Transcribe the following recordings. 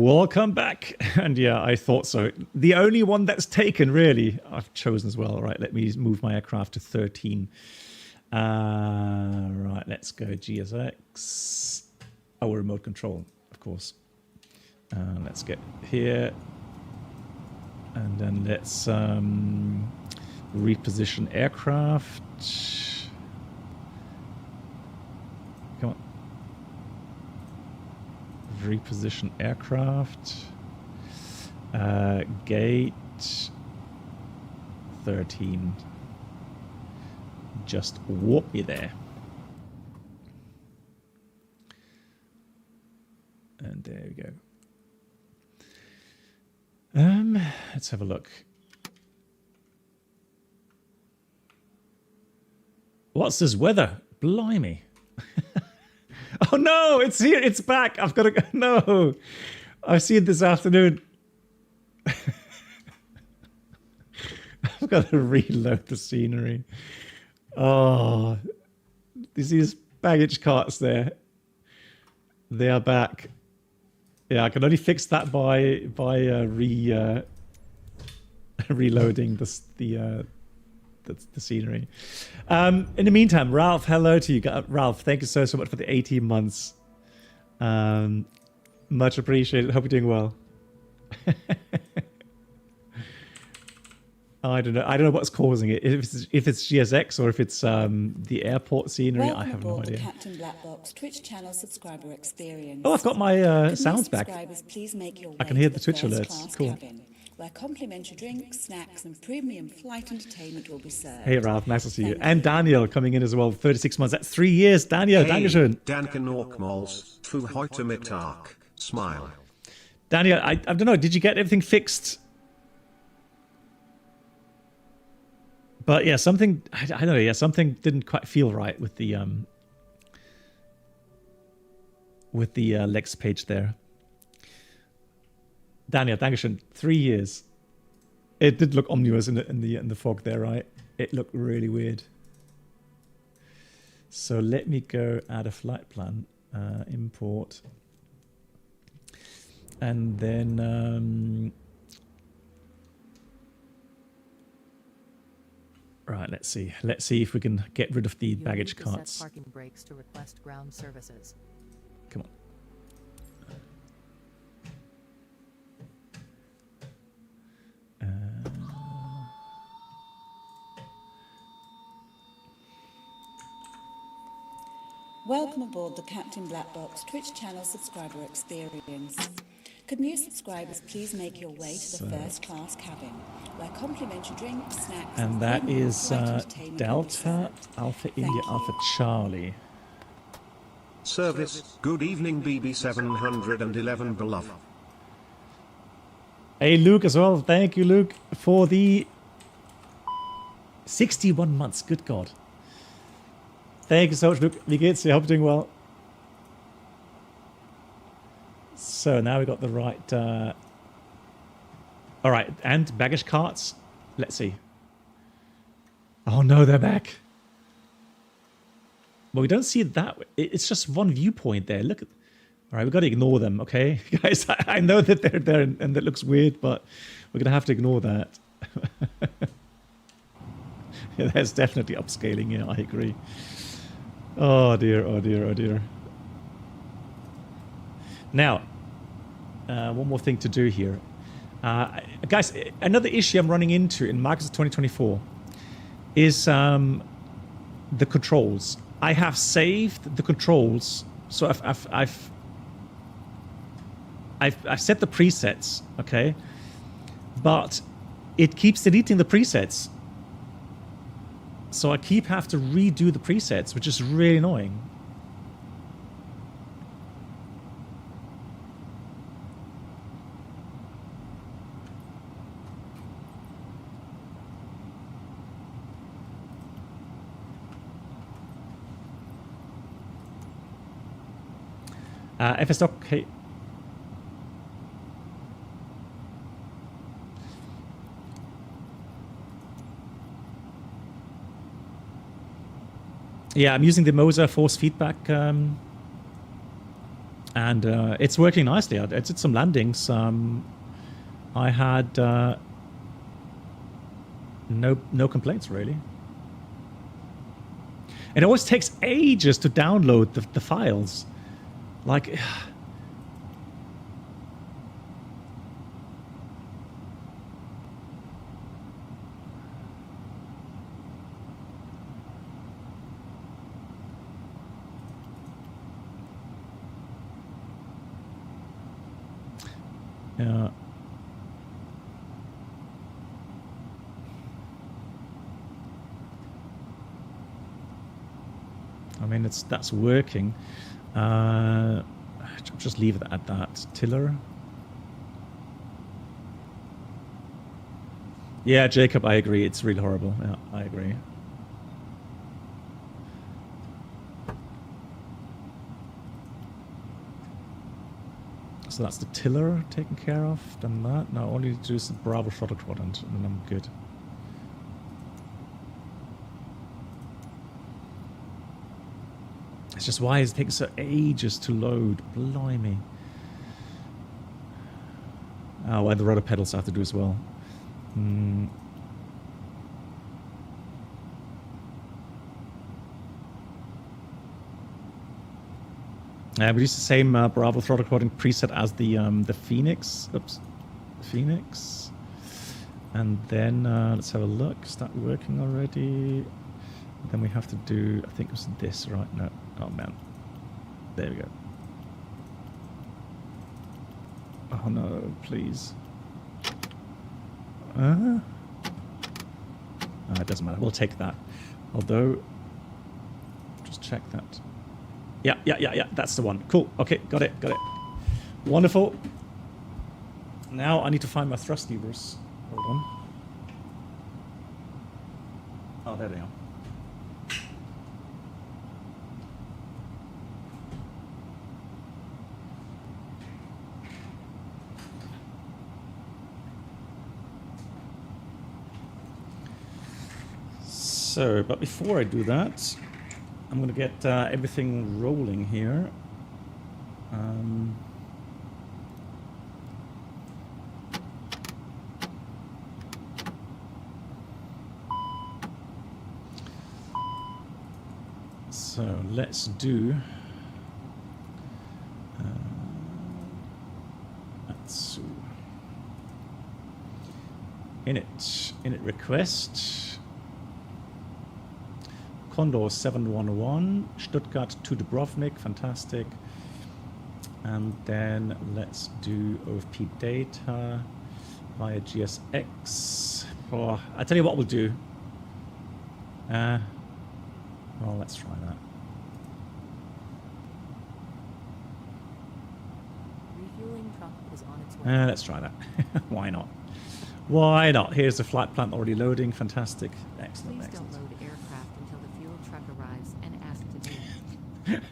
Welcome back. And yeah, I thought so. The only one that's taken, really, I've chosen as well. All right, let me move my aircraft to 13. Right, let's go GSX. Oh, remote control, of course. Let's get here. And then let's reposition aircraft. Come on. Reposition aircraft. Gate 13. Just warp me there. And there we go. Let's have a look. What's this weather? Blimey. Oh no, it's here, it's back. I've got to go. No. I've seen it this afternoon. I've got to reload the scenery. Oh, you see these baggage carts there? They are back. Yeah, I can only fix that by reloading the scenery. In the meantime, Ralph, hello to you. Ralph, thank you so much for the 18 months. Much appreciated. Hope you're doing well. I don't know what's causing it. If it's GSX or if it's the airport scenery, I have no idea. Captain Blackbox Twitch channel subscriber experience. Oh, I've got my sounds back. Please make your way I can hear the to Twitch alerts. Cool. Cabin, where complimentary drinks, snacks, and premium flight entertainment will be served. Hey Ralph, nice to see you. And Daniel coming in as well. 36 months. That's 3 years. Daniel, hey, Dankeschön. Danke nochmals für heute Mittag. Smile. Daniel, I don't know. Did you get everything fixed? But yeah, something I don't know. Yeah, something didn't quite feel right with the Lex page there. Daniel, Dankeschön. 3 years. It did look ominous in the fog there, right? It looked really weird. So let me go add a flight plan, import, and then. Right, let's see. Let's see if we can get rid of the baggage carts. Parking brakes to request ground services. Come on. Welcome aboard the Captain Blackbox Twitch channel subscriber experience. Could new subscribers please make your way to the first class cabin, where complimentary drinks, snacks, and that is Delta Alpha India Alpha Charlie. Service, good evening BB711 beloved. Hey Luke as well, thank you Luke for the 61 months, good God. Thank you so much Luke, wie geht's? I hope you're doing well. So now we got the right, all right, and baggage carts. Let's see. Oh no, they're back. Well, we don't see it that way. It's just one viewpoint there. Look at, all right, we've got to ignore them, okay? Guys, I know that they're there and that looks weird, but we're going to have to ignore that. Yeah, there's definitely upscaling, yeah, I agree. Oh dear, oh dear, oh dear. Now, one more thing to do here. Guys, another issue I'm running into in Microsoft 2024 is the controls. I have saved the controls, so I've set the presets, okay? But it keeps deleting the presets. So I have to redo the presets, which is really annoying. FS okay. Yeah, I'm using the Moser force feedback And it's working nicely. I did some landings. I had no complaints really. It always takes ages to download the files. Like, yeah. I mean, that's working. I'll just leave it at that. Tiller. Yeah, Jacob, I agree. It's really horrible. Yeah, I agree. So that's the tiller taken care of. Done that. Now all I need to do is the Bravo throttle quadrant, and then I'm good. It's just why it takes so ages to load. Blimey. Oh, well, the rudder pedals I have to do as well. We use the same Bravo throttle quadrant preset as the Phoenix. Oops, Phoenix. And then let's have a look. Is that working already? Then we have to do, I think it was this, right? No. Oh man. There we go. Oh no, please. It doesn't matter. We'll take that. Although, just check that. Yeah. That's the one. Cool. Okay, got it. Wonderful. Now I need to find my thrust levers. Hold on. Oh, there they are. So, but before I do that, I'm going to get everything rolling here. So let's do. That's init request. Condor 711, Stuttgart to Dubrovnik, fantastic. And then let's do OFP data via GSX. Oh, I tell you what we'll do. Well, let's try that. Refueling truck is on its way. Let's try that. Why not? Why not? Here's the flight plan already loading. Fantastic. Excellent. Please Excellent. don't load aircraft until the fuel truck arrives and ask to do it.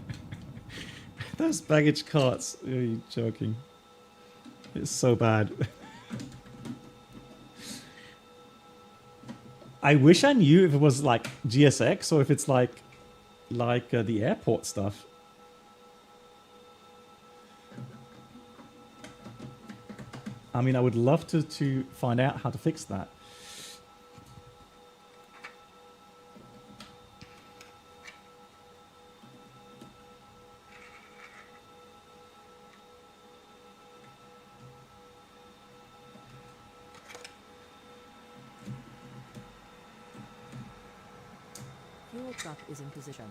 Those baggage carts. Are you joking? It's so bad. I wish I knew if it was like GSX or if it's like the airport stuff. I mean, I would love to find out how to fix that. Fuel truck is in position.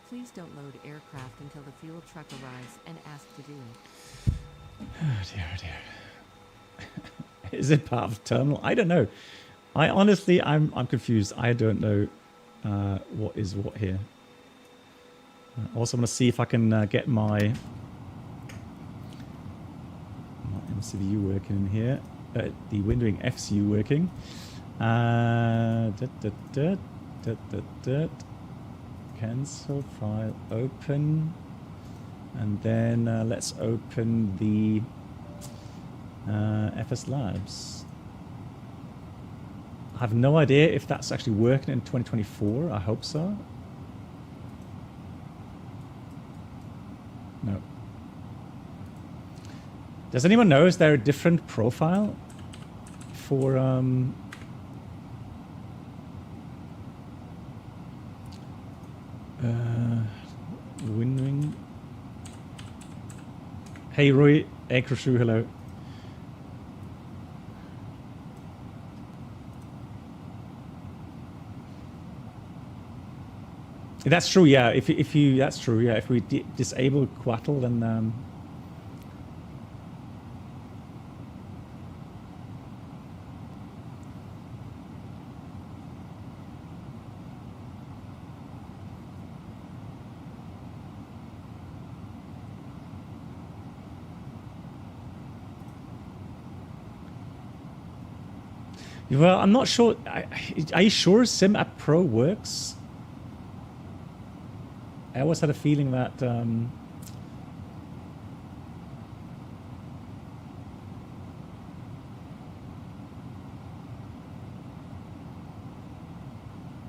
Please don't load aircraft until the fuel truck arrives and ask to do it. Oh dear, oh dear. Is it part of the terminal? I don't know. I'm confused. I don't know what is what here. Also, I'm going to see if I can get my MCVU working in here. The windowing FCU working. Cancel file open. And then let's open the FSLabs. I have no idea if that's actually working in 2024. I hope so. No. Does anyone know, is there a different profile for wing? Hey Roy, Ekroshu, hello. That's true, yeah. If you that's true, yeah. If we disable Quattle, then well, I'm not sure. Are you sure Sim App Pro works? I always had a feeling that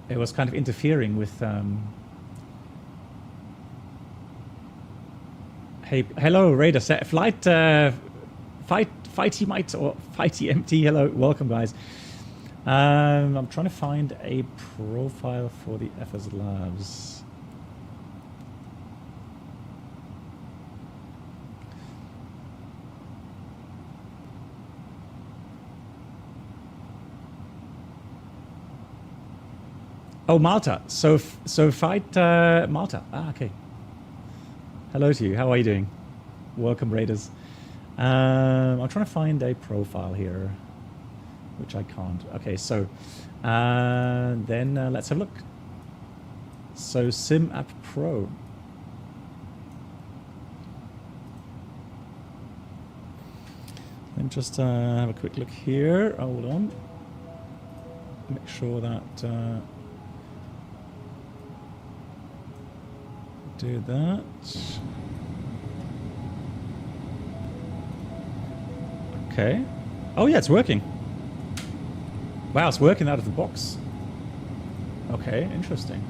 it was kind of interfering with. Hey, hello, Raider. Fighty Might or Fighty MT. Hello, welcome, guys. I'm trying to find a profile for the FSLabs. Oh, Malta. So fight Malta. Ah, okay. Hello to you. How are you doing? Welcome, Raiders. I'm trying to find a profile here, which I can't. Okay, so then let's have a look. So Sim App Pro. Let me just have a quick look here. Hold on. Make sure that. Do that. Okay. Oh yeah, it's working. Wow, it's working out of the box. Okay, interesting.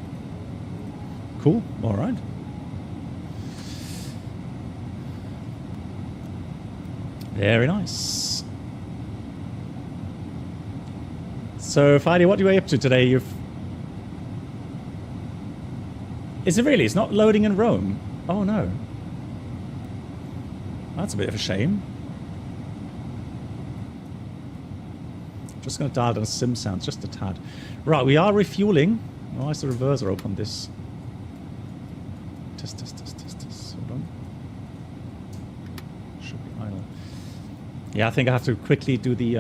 Cool. All right. Very nice. So, Friday, what are you up to today? Is it really? It's not loading in Rome? Oh no. That's a bit of a shame. Just going to dial down sim sounds just a tad. Right, we are refueling. Why is the reverser open this? Test. Hold on. Should be idle. Yeah, I think I have to quickly do the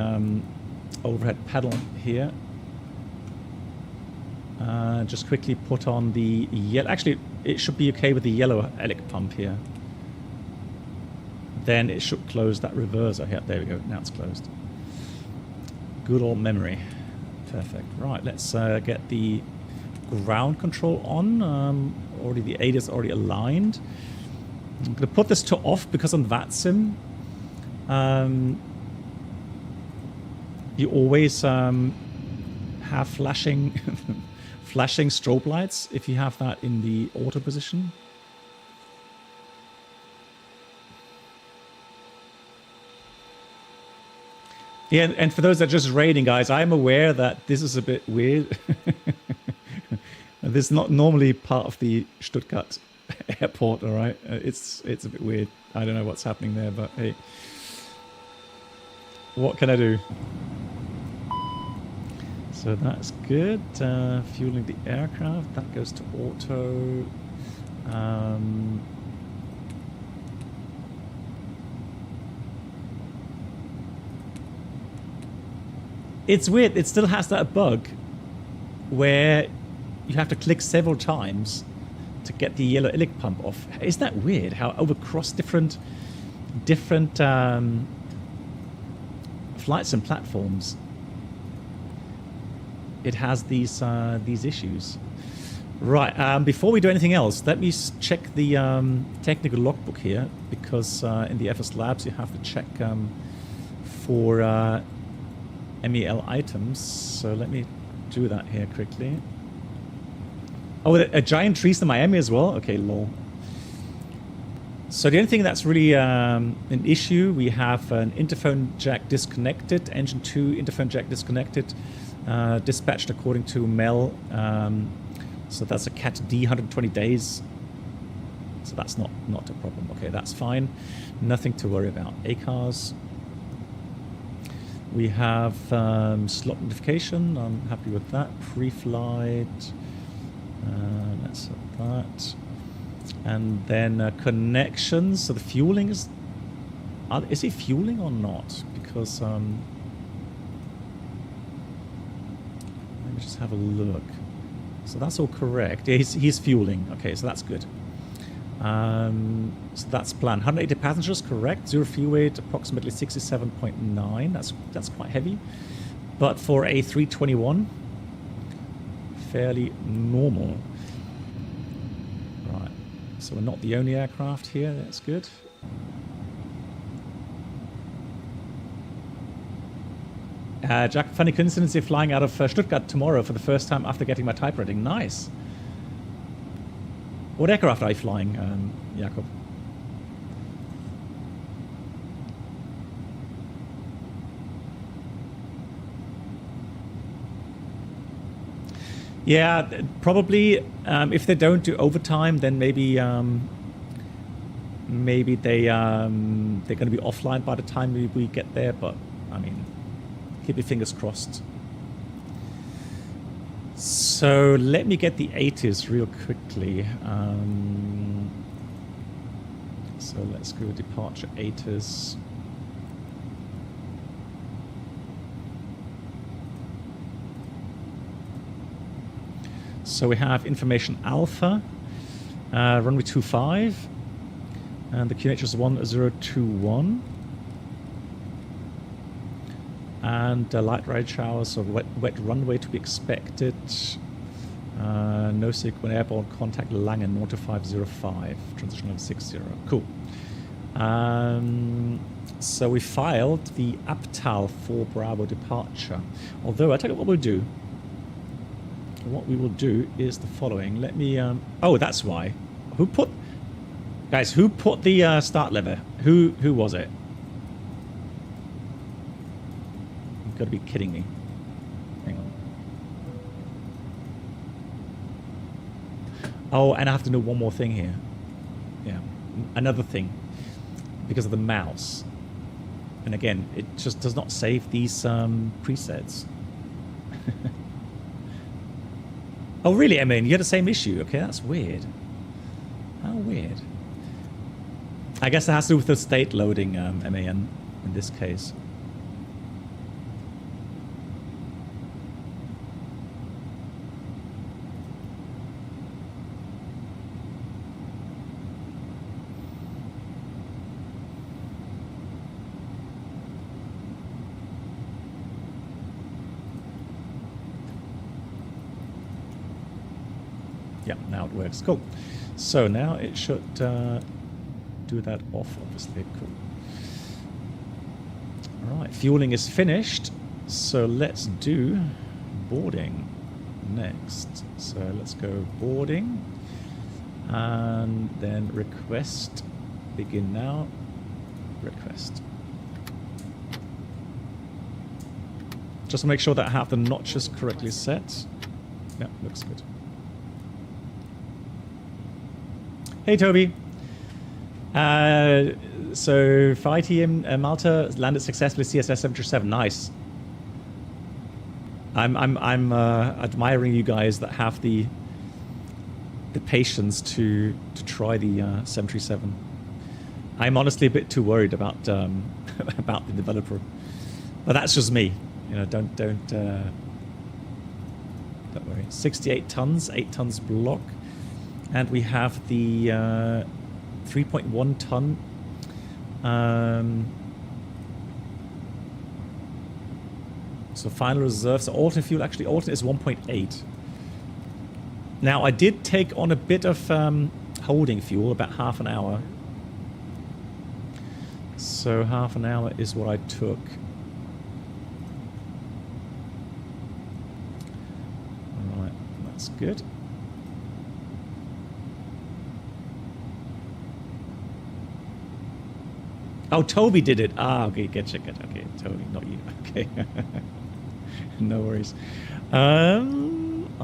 overhead pedal here. Just quickly put on the yellow. Actually, it should be okay with the yellow helic pump here. Then it should close that reverser. Yeah, there we go. Now it's closed. Good old memory. Perfect. Right, let's get the ground control on. Already the ADDS already aligned. I'm going to put this to off because on VATSIM, you always have flashing flashing strobe lights if you have that in the auto position. Yeah, and for those that are just raiding, guys, I'm aware that this is a bit weird. This is not normally part of the Stuttgart airport, all right? It's a bit weird. I don't know what's happening there, but hey, what can I do? So that's good. Fueling the aircraft. That goes to auto. It's weird. It still has that bug where you have to click several times to get the yellow ilic pump off. Isn't that weird? How across different flights and platforms, it has these issues. Right. Before we do anything else, let me check the technical logbook here, because in the FSLabs you have to check for MEL items. So let me do that here quickly. Oh, a giant trees in Miami as well? Okay, lol. So the only thing that's really an issue, we have an interphone jack disconnected, engine 2 interphone jack disconnected, dispatched according to Mel. So that's a Cat D, 120 days. So that's not a problem. Okay, that's fine. Nothing to worry about. ACARS. We have slot notification. I'm happy with that. Pre-flight. Let's have that. And then connections. So the fueling is he fueling or not? Because let me just have a look. So that's all correct. Yeah, he's fueling. Okay, so that's good. So that's planned. 180 passengers, correct. Zero fuel weight, approximately 67.9. That's quite heavy. But for a 321, fairly normal. Right. So we're not the only aircraft here. That's good. Jack, funny coincidence, you're flying out of Stuttgart tomorrow for the first time after getting my type rating. Nice. What aircraft are you flying, Jakob? Yeah, probably. If they don't do overtime, then maybe they're going to be offline by the time we get there. But I mean, keep your fingers crossed. So let me get the 80s real quickly. So let's go departure 80s. So we have information alpha, runway 25, and the QNH is 1021. And light rain showers, so wet runway to be expected. No sequent airborne contact Langen, 0505, transition level 60. Cool. So we filed the Abtal for Bravo departure. Although, I tell you what we'll do. What we will do is the following. Let me... oh, that's why. Who put... Guys, who put the start lever? Who was it? You've got to be kidding me. Hang on. Oh, and I have to know one more thing here. Yeah, another thing. Because of the mouse. And again, it just does not save these presets. Oh, really, I mean, you had the same issue. Okay, that's weird. How weird. I guess it has to do with the state loading, MAN, in this case. Yeah, now it works. Cool. So now it should do that off, obviously. Cool. All right, fueling is finished. So let's do boarding next. So let's go boarding. And then request. Begin now. Request. Just to make sure that I have the notches correctly set. Yeah, looks good. Hey, Toby. So FlightIM Malta landed successfully CSS727. Nice. I'm admiring you guys that have the patience to try the 737. I'm honestly a bit too worried about about the developer, but that's just me. You know, don't worry. 68 tons, 8 tons block. And we have the 3.1 ton so final reserve. So alternate fuel, actually alternate is 1.8. Now I did take on a bit of holding fuel, about half an hour. So half an hour is what I took. Alright, that's good. Oh, Toby did it. Ah, okay, getcha. Okay, Toby, not you. Okay. No worries. I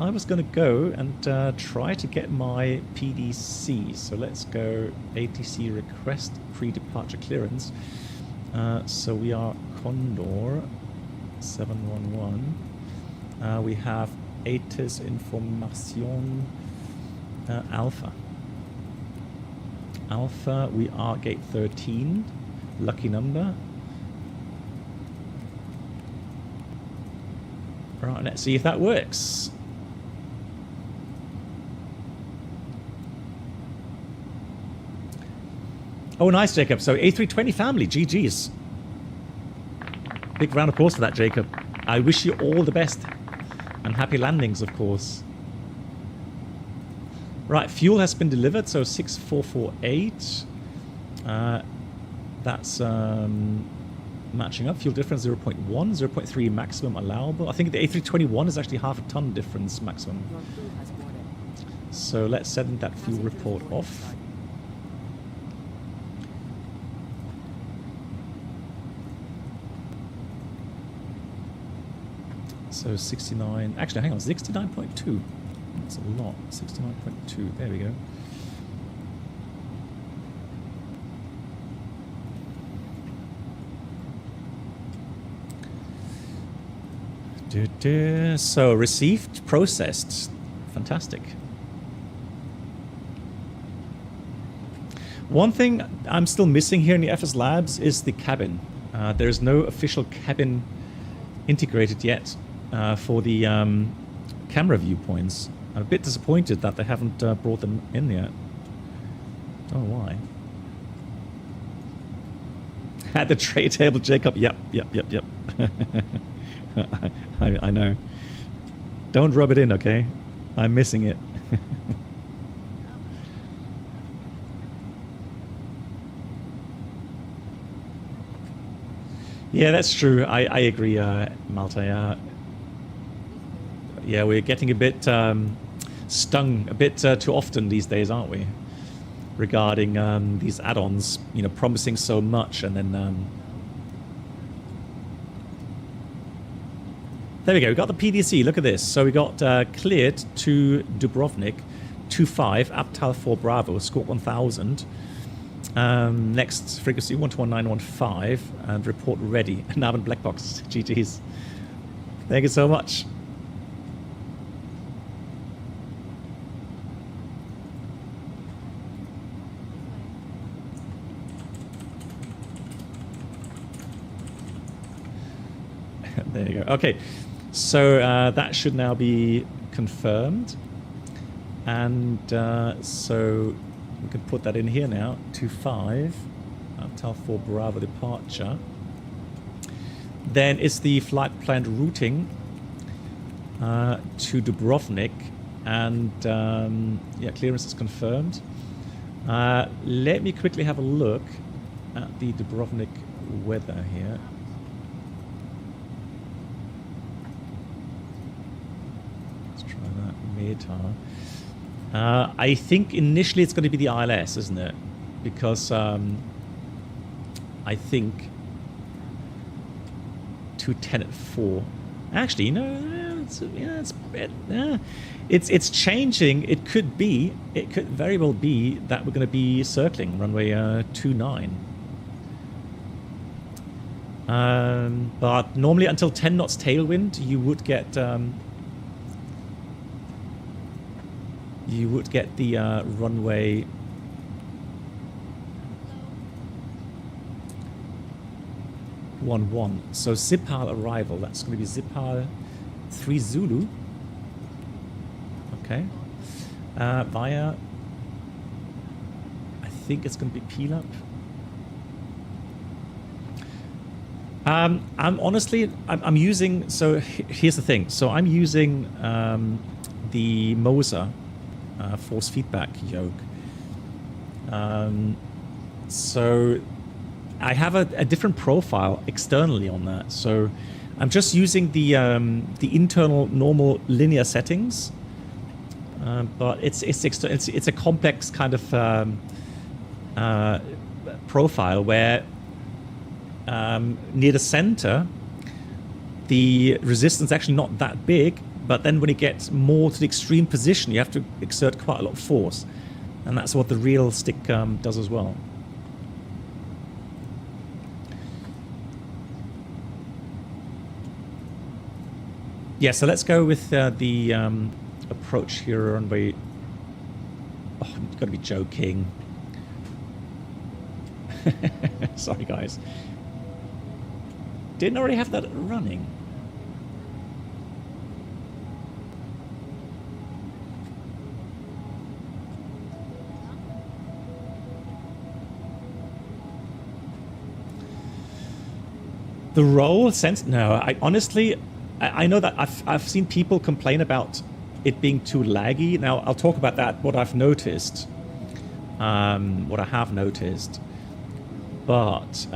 was going to go and try to get my PDC. So let's go ATC request pre-departure clearance. So we are Condor 711. We have ATIS Information Alpha. Alpha, we are gate 13. Lucky number. Right, let's see if that works. Oh, nice, Jacob. So A320 family, GG's. Big round of applause for that, Jacob. I wish you all the best. And happy landings, of course. Right, fuel has been delivered, so 6448. That's matching up. Fuel difference 0.1, 0.3 maximum allowable. I think the A321 is actually half a ton difference maximum. So let's send that fuel report off. So 69, actually hang on, 69.2. That's a lot. 69.2, there we go. So received, processed. Fantastic. One thing I'm still missing here in the FSLabs is the cabin. There's no official cabin integrated yet for the camera viewpoints. I'm a bit disappointed that they haven't brought them in yet. Don't know why. At the tray table, Jacob. Yep. I know. Don't rub it in, okay? I'm missing it. Yeah, that's true. I agree, Malta. Yeah, we're getting a bit stung a bit too often these days, aren't we? Regarding these add-ons, you know, promising so much and then... There we go, we got the PDC, look at this. So we got cleared to Dubrovnik, 25, Aptal 4 Bravo, Squawk 1000. Next frequency 121915 and report ready. Nav and black box. GG's. Thank you so much. There you go. Okay, so that should now be confirmed, and so we can put that in here now. 25, Aptal 4 Bravo departure. Then it's the flight planned routing to Dubrovnik, and yeah, clearance is confirmed. Let me quickly have a look at the Dubrovnik weather here. I think initially it's going to be the ILS, isn't it? Because I think 210 at 4. Actually, no, it's changing. It could very well be that we're going to be circling runway 29. But normally until 10 knots tailwind, you would get the runway 11. So Zipal arrival, that's going to be Zipal 3 Zulu. Okay. Via, I think it's going to be Pilap. I'm using, so here's the thing. So I'm using the Moser force feedback yoke. So I have a different profile externally on that. So I'm just using the internal normal linear settings, but it's a complex kind of profile where near the center, the resistance is actually not that big, but then when it gets more to the extreme position, you have to exert quite a lot of force. And that's what the real stick does as well. Yeah, so let's go with the approach here on runway. Oh, you've got to be joking. Sorry, guys. Didn't already have that running. The roll sense? No, I honestly, I know that I've seen people complain about it being too laggy. Now, I'll talk about that, what I've noticed, what I have noticed. But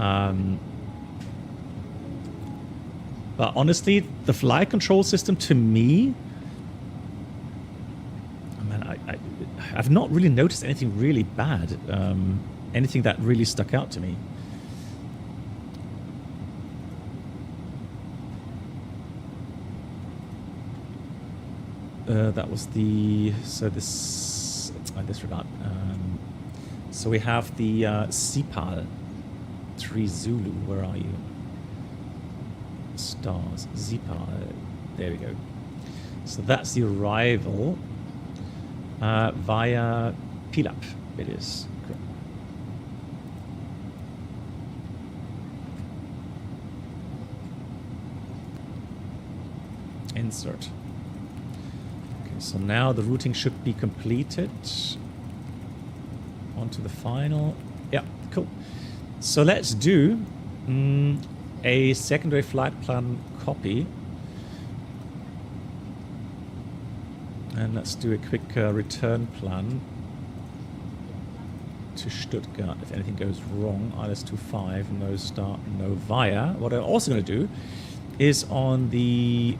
honestly, the flight control system to me, I've not really noticed anything really bad, anything that really stuck out to me. That was the, so this, in this regard. So we have the CPAL 3 Zulu, where are you? Stars, ZPAL, there we go. So that's the arrival via PLAP, it is. Insert. So now the routing should be completed. On to the final. Yeah, cool. So let's do a secondary flight plan copy. And let's do a quick return plan to Stuttgart. If anything goes wrong, ILS-25, no start, no via. What I'm also going to do is on the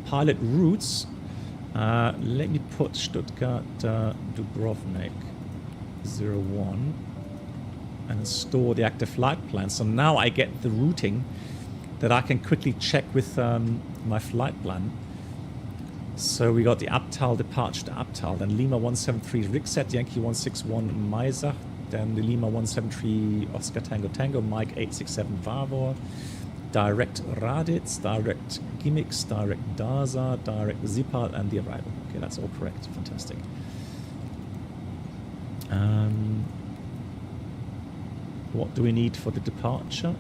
pilot routes, let me put Stuttgart Dubrovnik 01 and store the active flight plan. So now I get the routing that I can quickly check with my flight plan. So we got the Abtal departure to Abtal, then Lima 173 Rixet, Yankee 161 Maisach, then the Lima 173 Oscar Tango Tango, Mike 867 Vavor, direct Raditz, direct Gimmicks, direct Daza, direct Zipal, and the arrival. Okay, that's all correct. Fantastic. What do we need for the departure?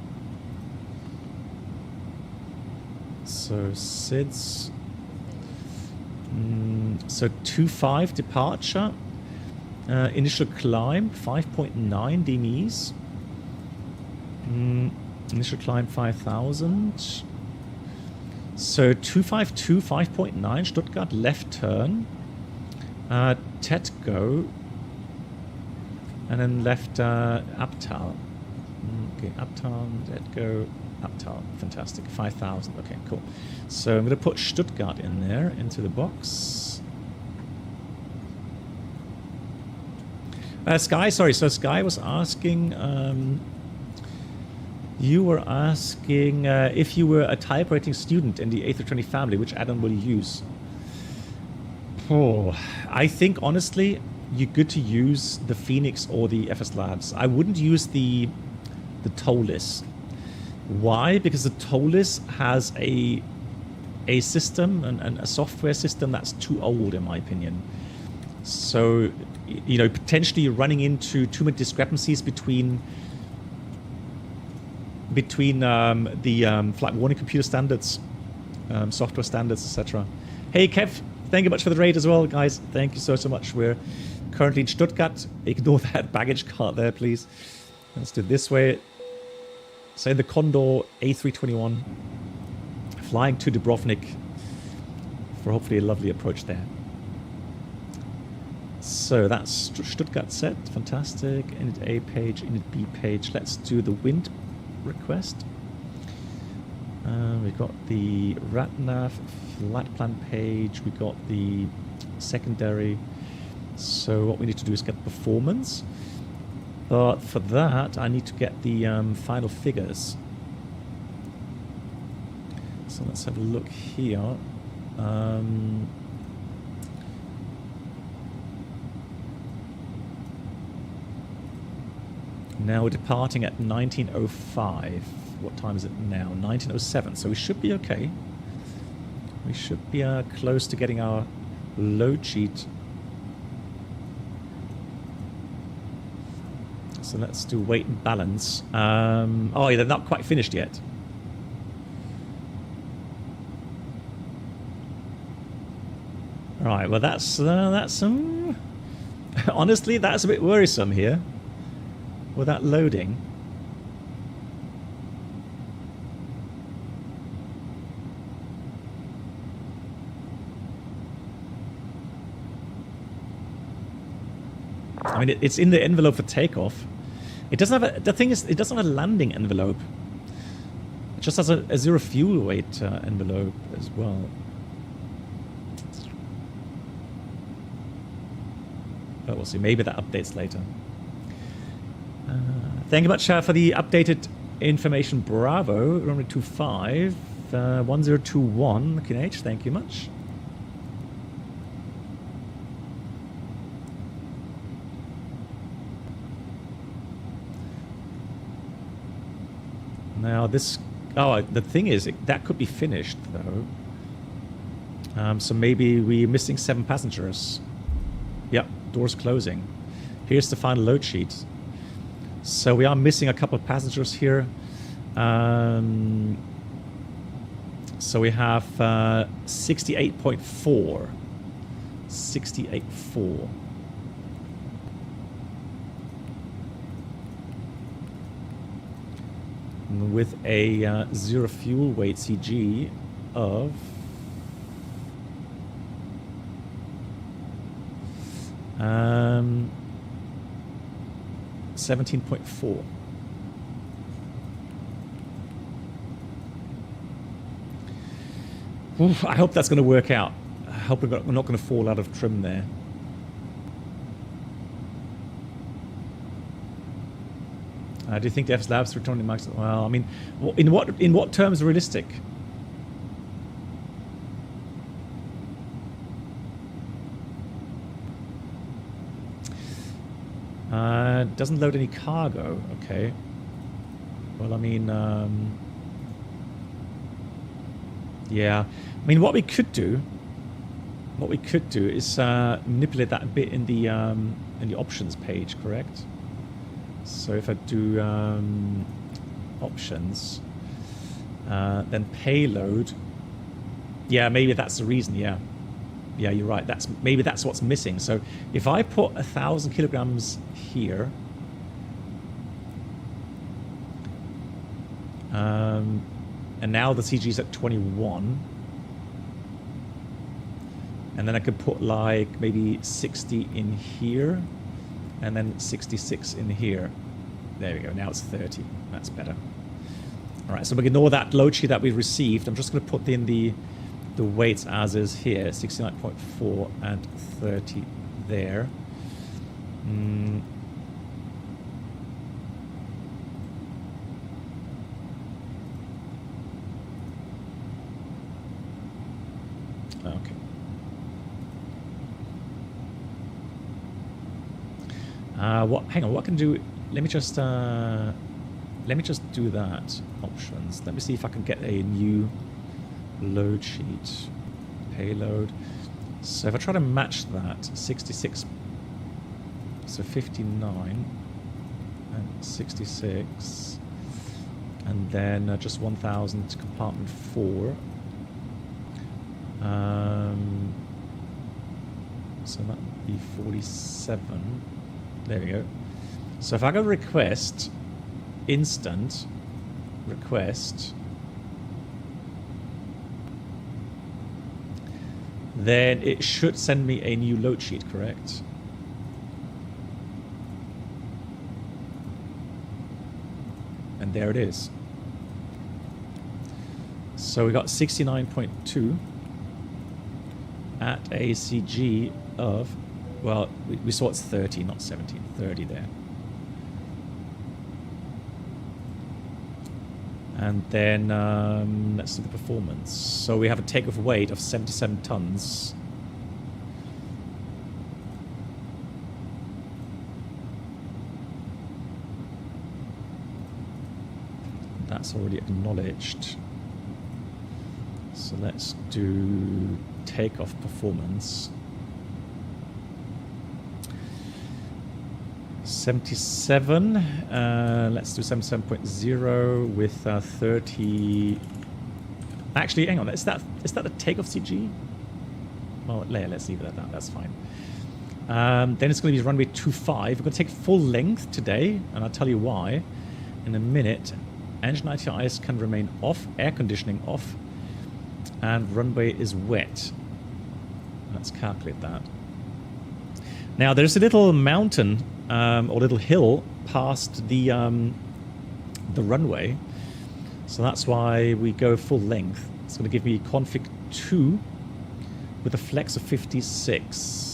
So SIDS. So 2.5 departure. Initial climb 5.9 DMEs. Initial climb 5,000. So 252 5.9 Stuttgart left turn. TET go. And then left Abtal. Okay, Abtal, TET go, Abtal. Fantastic. 5,000. Okay, cool. So I'm going to put Stuttgart in there into the box. Sky, sorry. So Sky was asking. You were asking if you were a type rating student in the A320 family, which add-on will you use? Oh, I think honestly, you're good to use the Phoenix or the FSLabs. I wouldn't use the TOLIS. Why? Because the TOLIS has a system and a software system that's too old, in my opinion. So, you know, potentially you're running into too many discrepancies between the flight warning computer standards, software standards, etc. Hey Kev, thank you much for the raid as well, guys. Thank you so much. We're currently in Stuttgart. Ignore that baggage cart there, please. Let's do it this way. Say the Condor A321 flying to Dubrovnik for hopefully a lovely approach there. So that's Stuttgart set. Fantastic. Init A page, init B page. Let's do the wind request. We've got the RATNAV flight plan page. We got the secondary. So what we need to do is get performance. But for that, I need to get the final figures. So let's have a look here. Now we're departing at 19:05. What time is it now? 19:07. So we should be okay. We should be close to getting our load sheet. So let's do weight and balance. Oh, yeah, they're not quite finished yet. Right, well that's honestly, that's a bit worrisome here with that loading. I mean, it's in the envelope for takeoff. It doesn't have a, the thing is, it doesn't have a landing envelope. It just has a zero fuel weight envelope as well. But we'll see. Maybe that updates later. Thank you much for the updated information. Bravo, runway 25, 1021, QNH. Thank you much. Now this, oh, the thing is, that could be finished though. So maybe we're missing 7 passengers. Yep, doors closing. Here's the final load sheet. So we are missing a couple of passengers here. So we have 68.4. 68.4. With a zero fuel weight CG of 17.4. I hope that's going to work out. I hope we're not going to fall out of trim there. Do you think the FSLabs return to max? Well, I mean, in what terms realistic? Doesn't load any cargo. Okay. Well, I mean, yeah. I mean, what we could do is manipulate that a bit in the options page. Correct. So if I do options, then payload. Yeah, maybe that's the reason. Yeah, yeah, you're right. Maybe that's what's missing. So if I put 1,000 kilograms here, and now the CG is at 21, and then I could put like maybe 60 in here. And then 66 in here. There we go. Now it's 30. That's better. All right. So we ignore that load sheet that we received. I'm just going to put in the weights as is here. 69.4 and 30 there. Okay. Hang on, what can do? Let me just do that. Options. Let me see if I can get a new load sheet. Payload. So if I try to match that, 66. So 59 and 66, and then just 1,000 to compartment 4. So that would be 47. There we go. So if I go request, instant request, then it should send me a new load sheet, correct? And there it is. So we got 69.2 at a CG of, well, we saw it's 30, not 17, 30 there. And then let's do the performance. So we have a takeoff weight of 77 tons. That's already acknowledged. So let's do takeoff performance. 77. Let's do 77.0 with 30. Actually, hang on. Is that the takeoff CG? Well, let's leave it at that. That's fine. Then it's going to be runway 25. We're going to take full length today, and I'll tell you why in a minute. Engine ITIs can remain off, air conditioning off, and runway is wet. Let's calculate that. Now there's a little mountain or little hill past the runway, so that's why we go full length. It's going to give me config 2 with a flex of 56.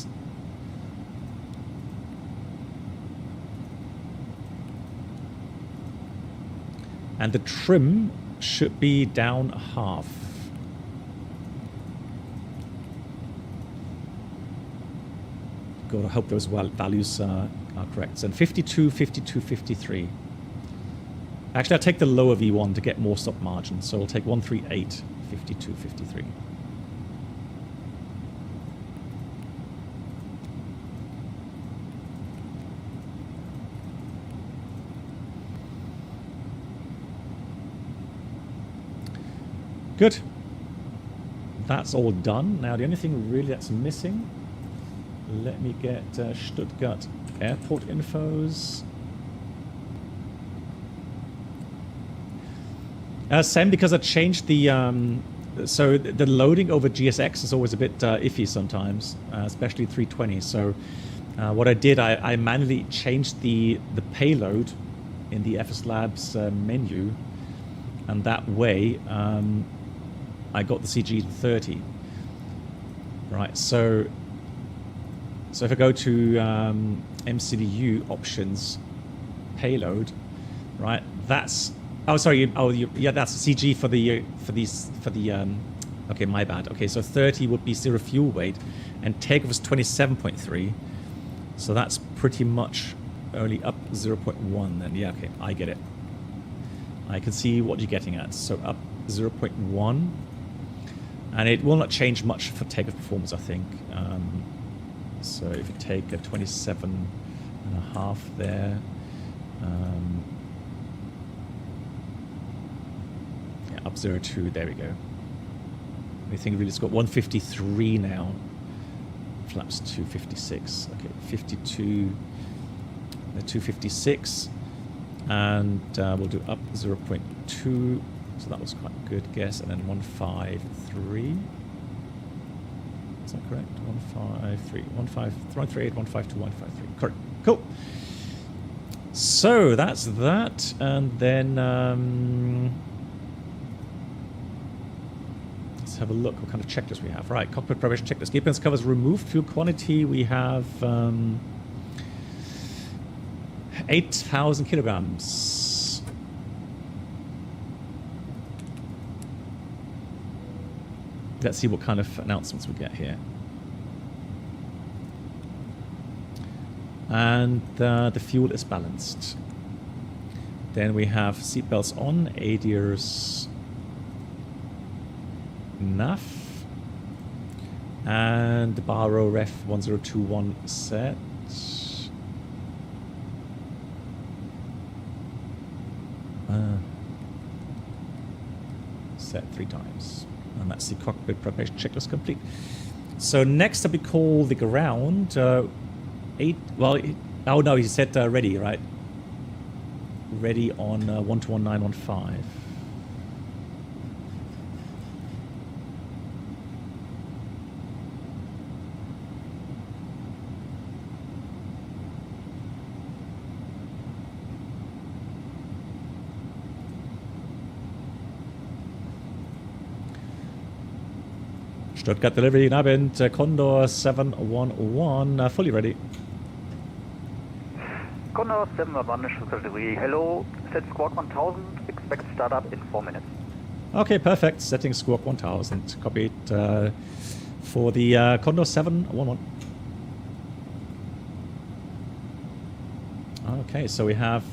And the trim should be down half. God, I hope those values are correct. So 52, 52, 53. Actually, I'll take the lower V1 to get more stop margin. So we'll take 138, 52, 53. Good. That's all done. Now the only thing really that's missing, let me get Stuttgart airport infos. Same, because I changed the so the loading over GSX is always a bit iffy sometimes, especially 320. So what I did, I manually changed the payload in the FSLabs menu, and that way I got the CG to 30. Right, so if I go to MCDU options, payload, right? That's that's CG for the okay, my bad. Okay, so 30 would be zero fuel weight, and takeoff is 27.3. So that's pretty much only up 0.1. Then yeah, okay, I get it. I can see what you're getting at. So up 0.1. And it will not change much for takeoff performance, I think. So if you take a 27.5 there, yeah, up 0.2, there we go. I think really it's got 153 now. Flaps 256. Okay, 52, 256. And we'll do up 0.2. So that was quite a good guess. And then 153. Is that correct? 153. 138, 152, 153. Correct. Cool. So that's that. And then let's have a look what kind of checklist we have. Right, cockpit preparation checklist. Gear covers removed fuel quantity. We have 8,000 kilograms. Let's see what kind of announcements we get here. And the fuel is balanced. Then we have seatbelts on, ADIRS NAF, and the Barrow Ref 1021 set. Set 3 times. And that's the cockpit preparation checklist complete. So next up we call the ground. Oh no, he said ready, right? Ready on 121915. Stuttgart delivery, Abend, Condor 711, fully ready. Condor 711, Stuttgart delivery, hello, set squad 1000, expect expect startup in 4 minutes. Okay, perfect. Setting Squawk 1000. Copied for the Condor 711. Okay, so we have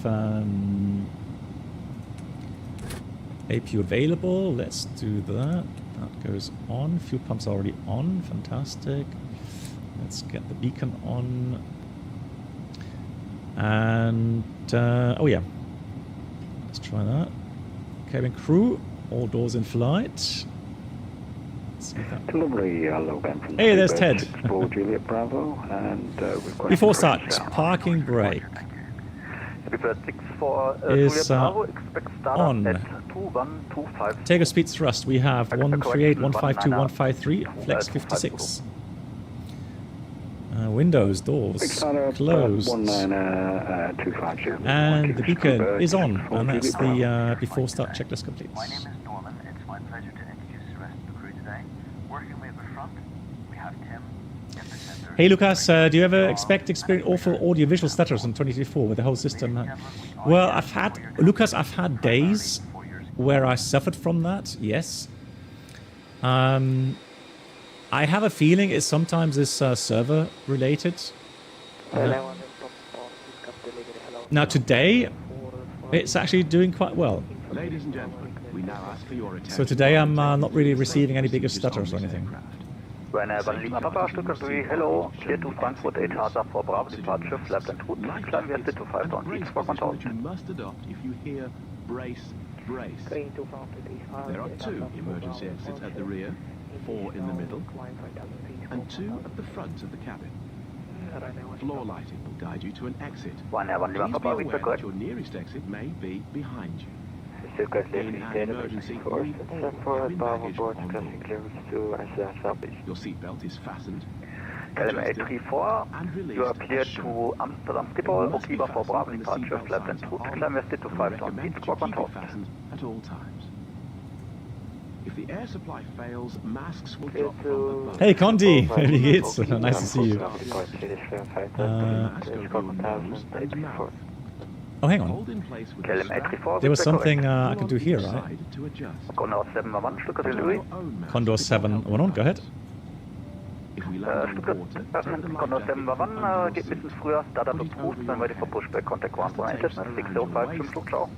APU available. Let's do that. That goes on. Fuel pump's already on. Fantastic. Let's get the beacon on. And, oh yeah. Let's try that. Cabin crew, all doors in flight. Let's see if that... Hey, there's Ted. Juliet Bravo, and Before start, parking brake is on. Takeoff speed thrust, we have 138, 152, 153, flex 56. Windows, doors, closed. And the beacon is on, and that's the before start checklist complete. My name is Norman. It's my pleasure to introduce the rest of the crew today. Working with the front, we have Tim. Hey Lucas, do you ever experience awful audio-visual stutters in 2024 with the whole system? Well, I've had days where I suffered from that, yes. I have a feeling it sometimes is server related. Now today, it's actually doing quite well. Ladies and gentlemen, we now ask for your attention. So today I'm not really receiving any bigger stutters or anything. Lima Papa, Stuttgart 3, hello, clear to Frankfurt 8 Hazard for Bravo departure, flaps and route, climb West to 5 down, east for 1000. You must adopt if you hear brace, brace. There are 2 emergency exits at the rear, 4 in the middle, and 2 at the front of the cabin. Floor lighting will guide you to an exit. Please be aware that your nearest exit may be behind you. In an emergency, you need all cabin baggage on board. Your seatbelt is fastened. LM 834, you are clear to Amsterdam Schiphol, Okiba for Bravo departure, flaps and route, climb West to 5 down, east for 1000. Fastened at all times. If the air supply fails, masks will drop from the bus. Hey Conti, wie geht's? Nice to see you. Mask over your nose and mouth. Oh, hang on. Hold in place with the LM strap. 834, There was something I can do here, right? Side to adjust. Condor 711, Stuttgart Put on Louis. your own mask Condor before 711, go ahead. If we land on Stuttgart water, take the Condor life jacket 711, under your geht ein seat. bisschen früher, Startup Put it approved, over then your ready for head. pushback, contact 118, 605, zum Flug,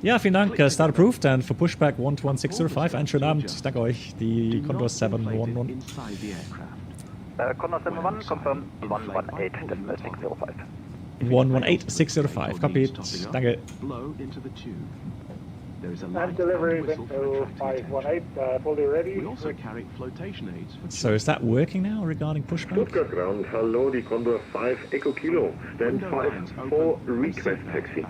Ja, vielen Dank. Start approved and for pushback 11605. Einen schönen Abend. Ich danke euch. Die Do Condor not inflate it 711. inside the aircraft. Condor 711, confirm 118, decimal 605. 118605. Copied. Danke. Blow into the tube. There is a And light delivery and whistle Victor for attracting 518, fully ready. We also carry flotation aids for So is that working now regarding pushback? Stuttgart ground, hello, the Condor 5 Echo Kilo, stand 5 for request taxi.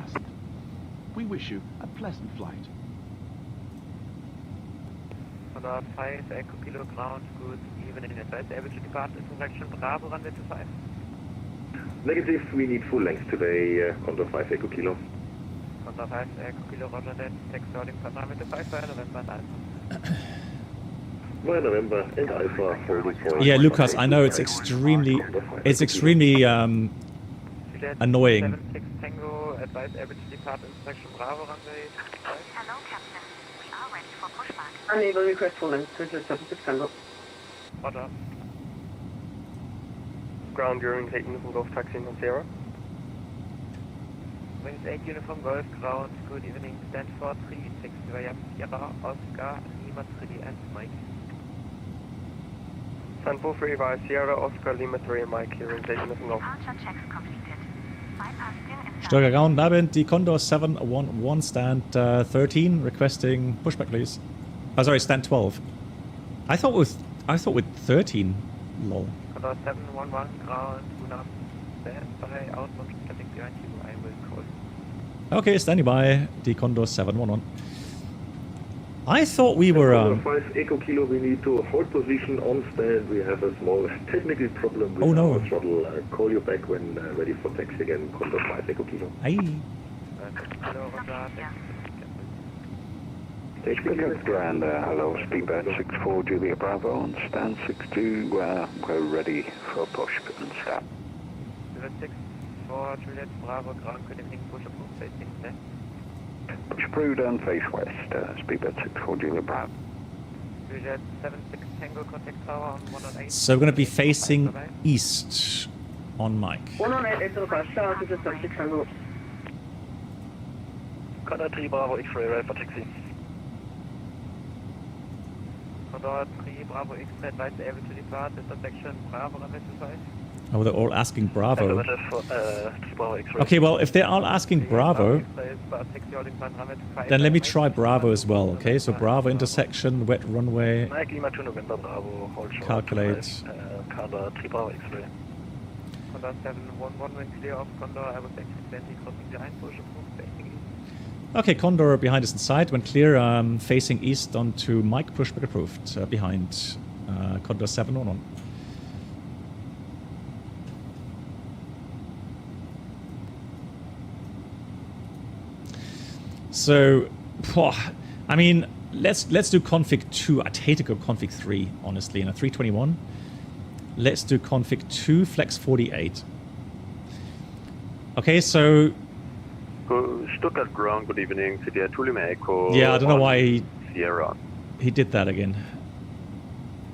We wish you a pleasant flight. Condor 5 Echo Kilo ground, good evening, advise able to depart direction Bravo, runway to 5. Negative, we need full length today, Condor 5 Echo Kilo. Condor 5 Echo Kilo, roger that, text starting from runway to 5 by November and Alpha. By November and Alpha, holding for... Yeah, Lucas, I know it's extremely annoying. 76 Tango, advise able to depart direction Bravo, runway to 5. Hello, Captain. We are ready for pushback. Unable request full length, 76 Tango. Roger. Ground during taking from Golf Taxi in Sierra. Wings 8 Uniform Golf ground, good evening, stand for 36, via Sierra, Oscar, Lima 3 and Mike. Stand for 3 via Sierra, Oscar, Lima 3 and Mike here in taking from Golf. Departure checks completed. Flight passing in Stuttgart ground, Abend, die Condor 711, stand 13, requesting pushback, please. Oh, sorry, stand 12. I thought with 13. Lol. Condor 711 ground, do not stand by, outbound traffic behind you, I will call. Okay, standing by, the Condor 711. I thought we were... Condor 5 Echo Kilo, we need to hold position on stand. We have a small technical problem with our throttle. Call you back when ready for taxi again, Condor 5 Echo Kilo. Aye. Hello, roger, Stuttgart Grand, hello, speedbird 64 Juliet Bravo on stand 62, we're ready for push and start. 6 for Juliet Bravo ground, good evening, push approved, facing left. Push approved and face west. Speedbird 64 Juliet Bravo. Juliet 76 Tango, contact tower on 108. So we're going to be facing east on mic. 108, 8 request, Tower 76 Tango. Condor 3 Bravo X-ray, right for taxi. Condor 3 Bravo X-ray, advise able to depart, intersection Bravo, runway 25. Oh, they're all asking Bravo. Bravo X-ray. Okay, well, if they're all asking Bravo, then let me try Bravo as well, okay? So Bravo intersection, wet runway, Mike Lima 2 November Bravo, hold short. calculate. Condor 3 Bravo X-ray. Condor 711 when clear off Condor, I was accidentally crossing the line, push approved, facing east. Okay, Condor behind us inside. When clear, facing east onto Mike, pushback approved. Behind Condor 711. So, I mean, let's do config 2. I'd hate to go config 3, honestly, in a 321. Let's do config 2, flex 48. Okay, so... Stuttgart ground, good evening, CDR 2 Lima Echo. Yeah, I don't know why Sierra. he did that again.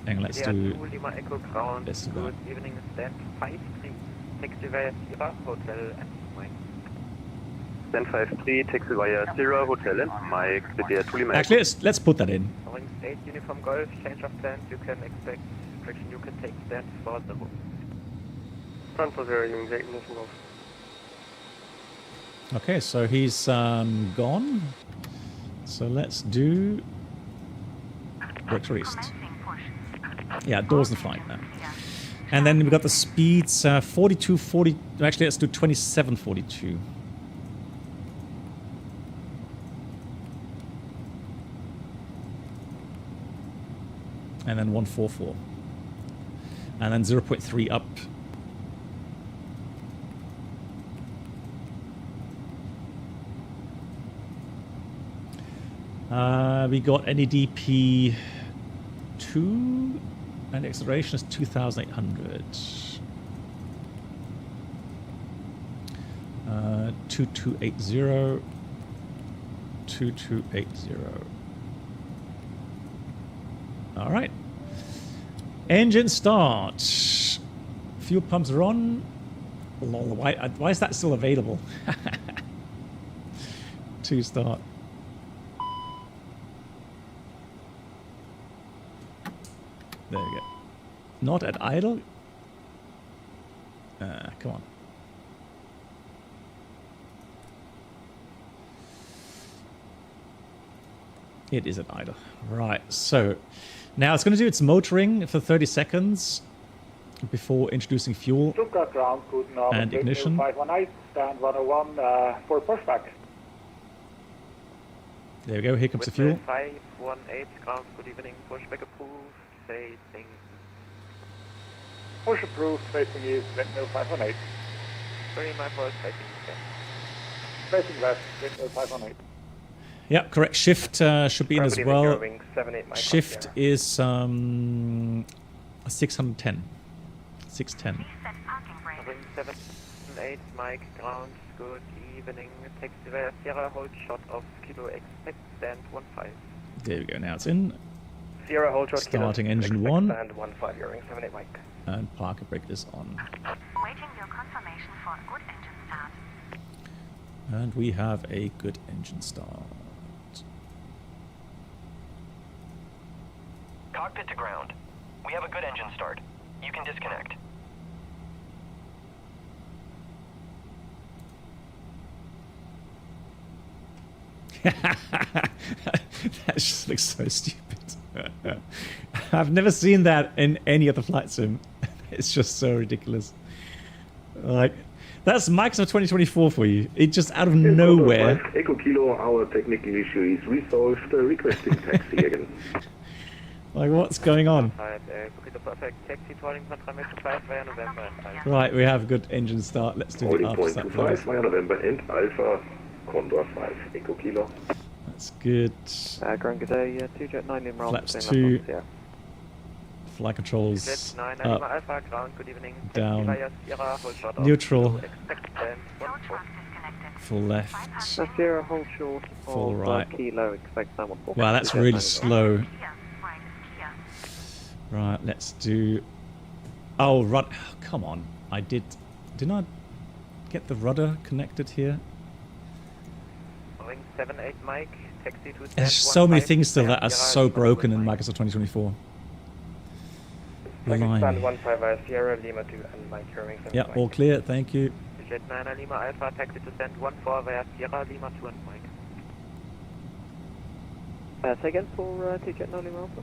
Hang on, let's do... CDR 2 Lima Echo ground, good evening, stand 53, taxi via Sierra, hotel and Mike. Stand 53, taxi via Sierra, hotel and Mike, CDR 2 Lima Echo. Actually, let's put that in. Ring 8 Uniform Golf, change of plans, you can expect restriction, you can take stand for the room. Stand for 0, Union 8 Uniform Golf. Okay, so he's gone. So let's do Director East. Yeah, doors and flight now. And then we got the speeds 42, 40. Actually, let's do 27, 42. And then 144. And then 0.3 up. We got NEDP 2 and acceleration is 2,800. 2280. 2280. All right. Engine start. Fuel pumps are on. Lol, why is that still available? To start. There we go. Not at idle. Come on. It is at idle. Right, so now it's going to do its motoring for 30 seconds before introducing fuel Stuttgart ground, guten Abend, and ignition. 518, stand 101 for pushback. There we go, here comes the fuel. 518 ground, good evening, pushback approved, facing. Push approved, facing east, windmill 518. Very my fault, facing east. Facing west, windmill 518. Yeah, correct. Shift should be in as well. Shift is 610. 610. Ring 78, Mike, ground, good evening, taxi via Sierra, hold shot of kilo, expect stand 15. There we go, now it's in. Sierra, hold shot, starting kilo, engine expect 1. stand 15, ring 78, Mike. And parker brake is on. Waiting your confirmation for a good engine start. And we have a good engine start. Cockpit to ground. We have a good engine start. You can disconnect. That just looks so stupid. I've never seen that in any other flight sim. It's just so ridiculous. Like, that's Microsoft 2024 for you. It just out of nowhere. Echo Kilo, our technical issue is resolved. Requesting taxi again. Like, what's going on? Right, we have a good engine start. Let's do the after start. 5 via November and Alpha, Condor 5, Echo Kilo. That's good. Ground good day, 2 Jet 9 in roll. Flaps 2. Flight controls up, Alpha, ground, good evening. down, neutral. Full left. Sierra, hold short. Full right. Kilo, expect someone. Wow, that's really slow. Right, let's do... Oh, rudder. Oh, come on. Didn't I get the rudder connected here? Ring 78 Mike, taxi to There's so many things still that are so broken in Microsoft 2024. Line. 15 Sierra Lima 2 and Mike hearing. Yeah, all clear, thank you. Jet 9 Lima Alpha, taxi to send 14 via Sierra Lima 2 and Mike. Say again for Jet 9 Lima Alpha.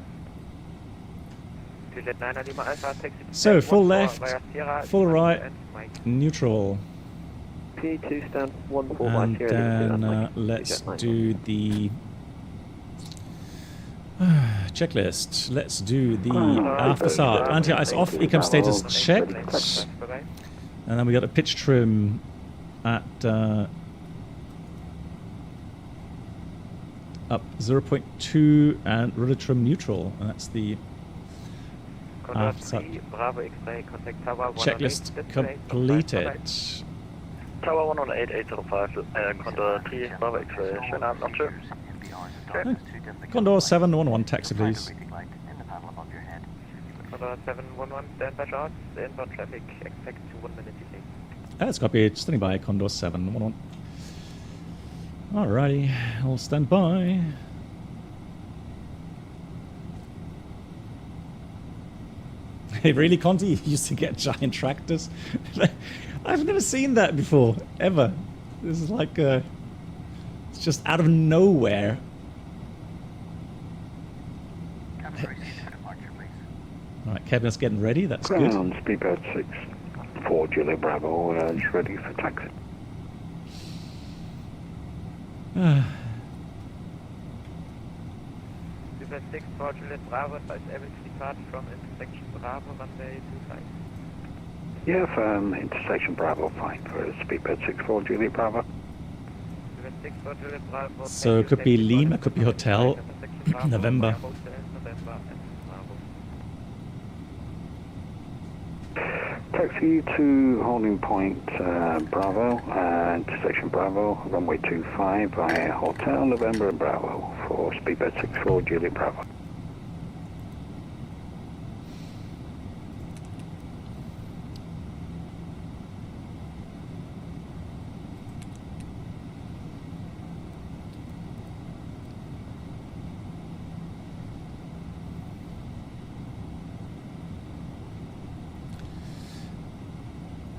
Jet 9 Lima Alpha, taxi to So, send full 14 left, via Sierra full Lima 2 right, and Mike. neutral. P2 stand 14 And by Sierra Lima 2 and then Mike. let's Jet 9. do the checklist. Let's do the after start. Anti-ice off, ecam status checked. And then we got a pitch trim at up 0.2 and rudder trim neutral. And that's the after start. Checklist completed. Tower 118, 805, Condor 3, Bravo X-ray, schönen Abend noch, tschö. Condor 711, taxi please. Condor 711, stand by shots, inbound traffic, expect to 1 minute delay. That's copy, standing by, Condor 711. Alrighty, I'll stand by. Hey, really, Conti? You used to get giant tractors? I've never seen that before, ever. This is like, it's just out of nowhere. Alright, cabinet's getting ready, that's good. Ground, speedbird 6, 4 Juliet Bravo, is ready for taxi. Speedbird 6, 4 Juliet Bravo, is able to depart from intersection Bravo, runway 25. Yeah, intersection Bravo, fine for speedbird 6, 4 Juliet Bravo. Speedbird 6, 4 Juliet Bravo. So it could be Lima, could be Hotel, November. Taxi to holding point Bravo, intersection Bravo, runway 25 via Hotel November and Bravo for speedbird 64 Juliet Bravo.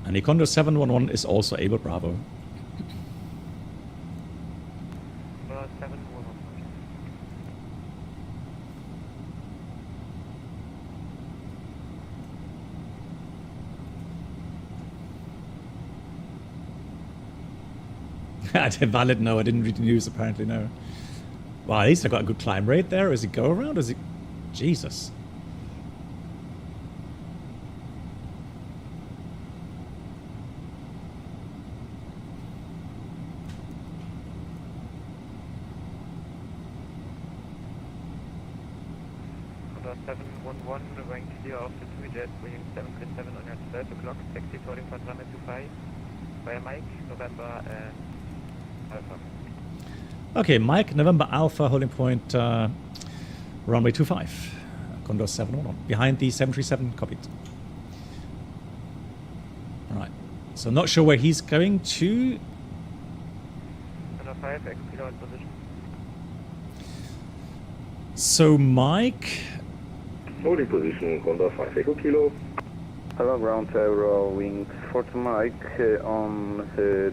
And the Condor 711 is also able Bravo. I did valid, no, I didn't read the news apparently, no. Well, at least I got a good climb rate there. Is it go around? Is it... Jesus. Condor 711, going clear of the 2 jet, winging 737 on your 12 o'clock, taxi holding point runway 25, via Mike, November and Alpha. Okay, Mike, November Alpha, holding point runway 25, Condor 711, behind the 737, copied. Alright, so not sure where he's going to. Condor 5, X-Kilo in position. So Mike... Holding position, Condor 5 Echo Kilo. Hello, ground tower, wing 40 Mike on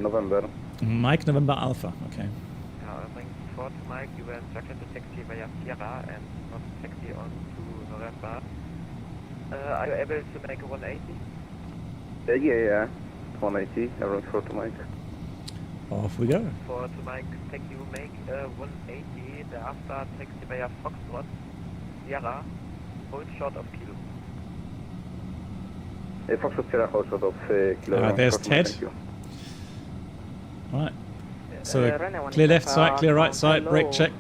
November. Mike, November Alpha, okay. Wing 40 Mike, you were instructed to taxi via Sierra and not taxi on to November. Are you able to make a 180? Yeah, 180, around 40 Mike. Off we go. For to Mike, taxi you make 180, thereafter taxi via Foxtrot, Sierra, hold short of Kilo. Foxtrot Sierra, hold short of Kilo. Alright, there's Ted. Alright. So clear left side, clear right side, brake check.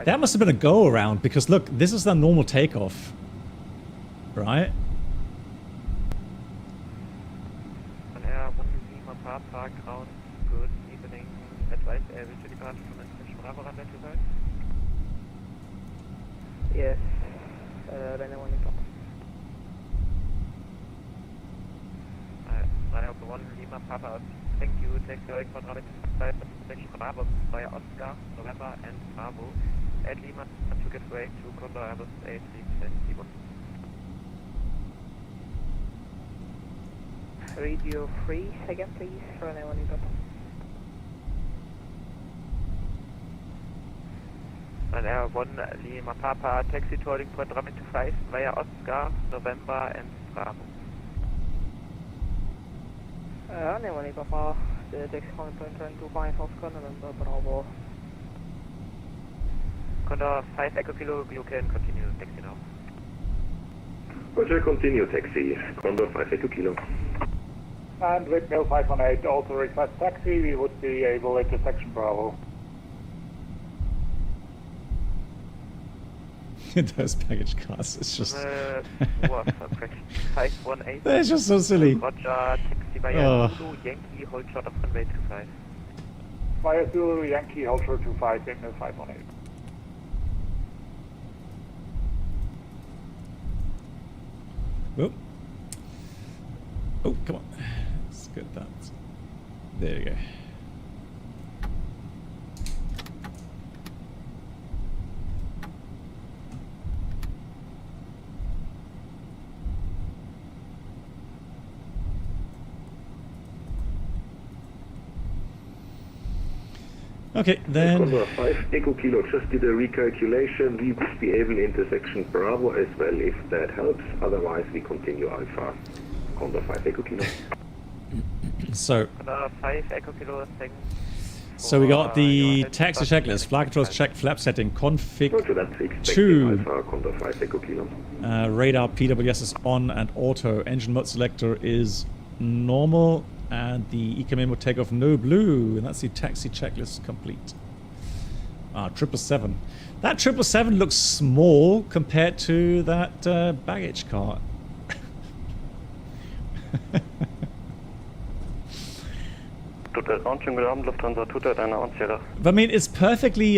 That must have been a go around because look, this is the normal takeoff. Right? Papa, ground, good evening, advise aviation departure from International Bravo, runway 25. Yes, runway 1 Runway 1 Lima Papa, thank you, take the for runway 25, International Bravo via Oscar, November and Bravo, at Lima to get way to Condor Airbus A321. Radio 3 again, please. Runway 1 Papa. Runway 1 Lima Papa, taxi to holding point runway 25 via Oscar, November and Bravo. Runway 1 Papa, the taxi holding point runway 25 Oscar, November, Bravo. Condor 5 Echo Kilo, you can continue taxi now. Roger, continue taxi. Condor 5 Echo Kilo. And windmill 518, also request taxi, we would be able intersection Bravo. Those baggage cars, it's just... 518. They're just so silly. Roger, taxi via Zulu, Yankee, hold short of runway 25. Via Zulu, Yankee, hold short 25, windmill 518. Oh. Oh, come on. Let's get that. There you go. Okay, then... Condor 5 Echo Kilo just did a recalculation. We would be able intersection Bravo as well if that helps. Otherwise, we continue Alpha. Condor 5 Echo Kilo. So... Condor 5 Echo Kilo, thanks. So we got the taxi checklist, flight controls check, flap setting, config 2, Condor 5 Echo Kilo. Radar PWS is on and auto, engine mode selector is normal, and the EK memo takeoff no blue, and that's the taxi checklist complete. 777. That 777 looks small compared to that baggage car. I mean, it's perfectly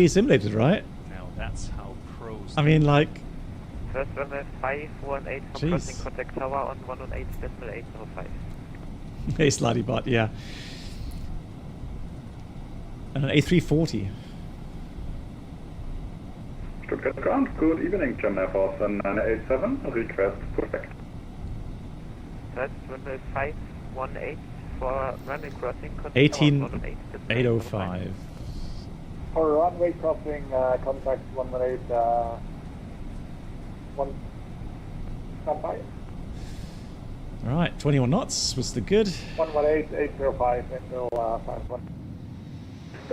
simulated, right? Now that's how pros. I mean, like. First runway 518 from crossing contact tower on 118.805. Hey, slutty butt, yeah. And an A340. Stuttgart ground, good evening, Gemini Force 987, request Pushback. First runway 518 for runway crossing contact 18805. For runway crossing, contact 118, 1 standby. Alright, 21 knots was the good. 118.805 until 51.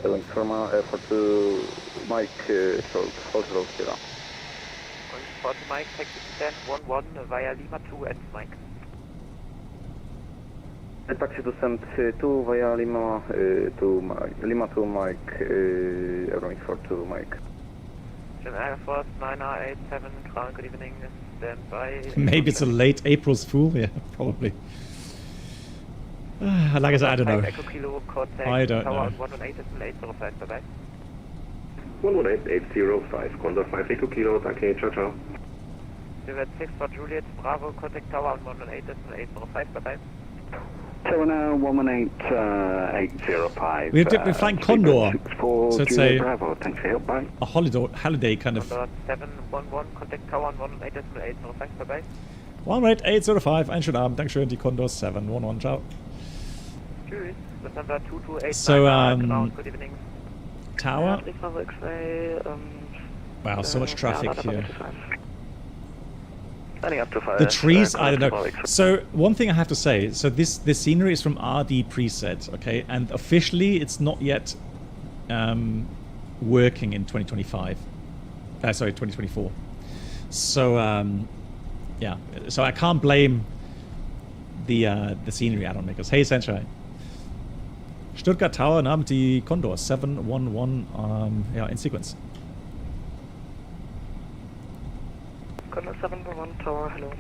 Link from for Mike, hold zero. For Mike, taxi stand 11 via Lima 2 and Mike. Taxi to send 2 via Lima 2 Mike, Airline for 2 Mike. Air Force 987, ground, good evening, stand by. Maybe it's a late April's Fool, yeah, probably. Like I said, I don't know. I don't know. 118.805, bye-bye. 118.805, Condor 5 Echo Kilo, okay, ciao ciao. 6 for Juliet, Bravo, contact tower on 118.805, bye-bye. Tower now, 118.805. We're flying Condor, so it's Bravo. Thanks for your help, bye. A holiday kind of. 711, contact tower on 118.805, bye-bye. 118.805, einen schönen Abend, Dankeschön, die Condor 711, ciao. Tschüss, November 2289, so, ground, good evening. Tower. Wow, so much traffic here. The trees, I don't know. So one thing I have to say, so this scenery is from RD preset, okay, and officially it's not yet working in 2025. Sorry, 2024. So yeah, so I can't blame the scenery add-on makers. Hey, Sunshine. Stuttgart Tower, Namen die Condor 711 ja, in sequence. Condor 711 Tower, hello.